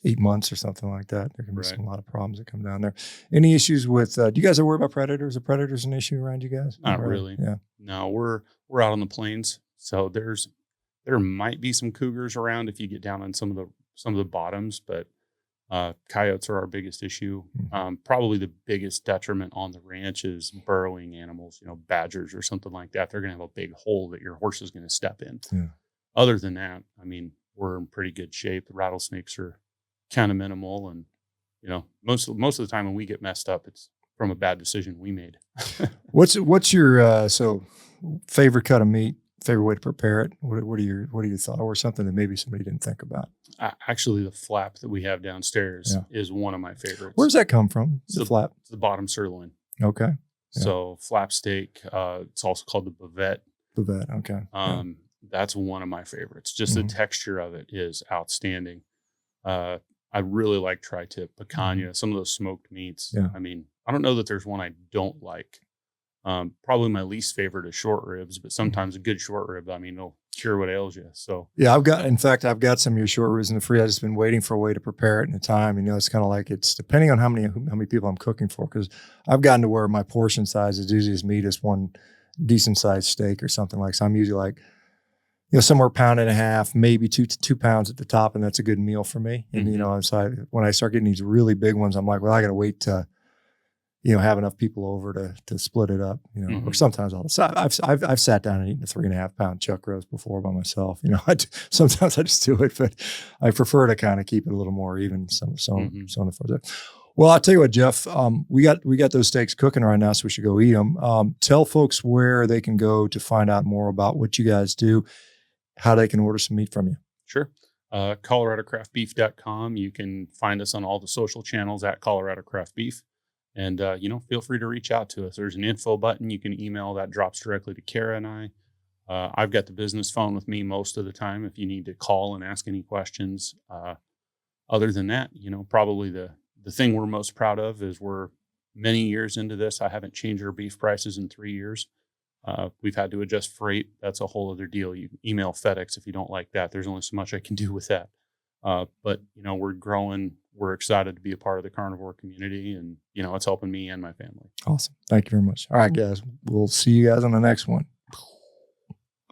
8 months or something like that. There can be a lot of problems that come down there. Any issues with, do you guys ever worry about predators? Are predators an issue around you guys? Not really. Yeah. No, we're out on the plains. So there might be some cougars around if you get down on some of the bottoms, but coyotes are our biggest issue. Mm-hmm. Probably the biggest detriment on the ranch is burrowing animals, badgers or something like that. They're going to have a big hole that your horse is going to step in. Yeah. Other than that, I mean, we're in pretty good shape. The rattlesnakes are kind of minimal. And, most of the time when we get messed up, it's from a bad decision we made. What's your, favorite cut of meat? Favorite way to prepare it? What are your thoughts, or something that maybe somebody didn't think about? Actually, the flap that we have downstairs is one of my favorites. Where's that come from? The flap? It's the bottom sirloin. Okay. Yeah. So flap steak. It's also called the bavette. Bavette. Okay. That's one of my favorites. Just the texture of it is outstanding. I really like tri-tip, picanha, some of those smoked meats. Yeah. I mean, I don't know that there's one I don't like. Probably my least favorite is short ribs, but sometimes a good short rib, I mean, it'll cure what ails you. So yeah, I've got some of your short ribs in the fridge. I've just been waiting for a way to prepare it in the time. It's kind of like, it's depending on how many people I'm cooking for. Cause I've gotten to where my portion size is usually as meat as one decent sized steak or something like, so I'm usually like, somewhere 1.5 pounds, maybe 2 pounds at the top. And that's a good meal for me. And, so when I start getting these really big ones, I'm like, well, I got to wait to, have enough people over to split it up, or sometimes I've sat down and eaten a 3.5 pound chuck roast before by myself. Sometimes I just do it, but I prefer to kind of keep it a little more even. So on and so forth. Well, I'll tell you what, Jeff, we got those steaks cooking right now, so we should go eat them. Tell folks where they can go to find out more about what you guys do, how they can order some meat from you. Sure. ColoradoCraftBeef.com. You can find us on all the social channels at Colorado Craft Beef. And, feel free to reach out to us. There's an info button. You can email that drops directly to Kara and I. I've got the business phone with me most of the time if you need to call and ask any questions. Other than that, probably the thing we're most proud of is we're many years into this. I haven't changed our beef prices in 3 years. We've had to adjust freight. That's a whole other deal. You can email FedEx if you don't like that. There's only so much I can do with that. But we're growing. We're excited to be a part of the carnivore community, and it's helping me and my family. Awesome. Thank you very much. All right, guys. We'll see you guys on the next one.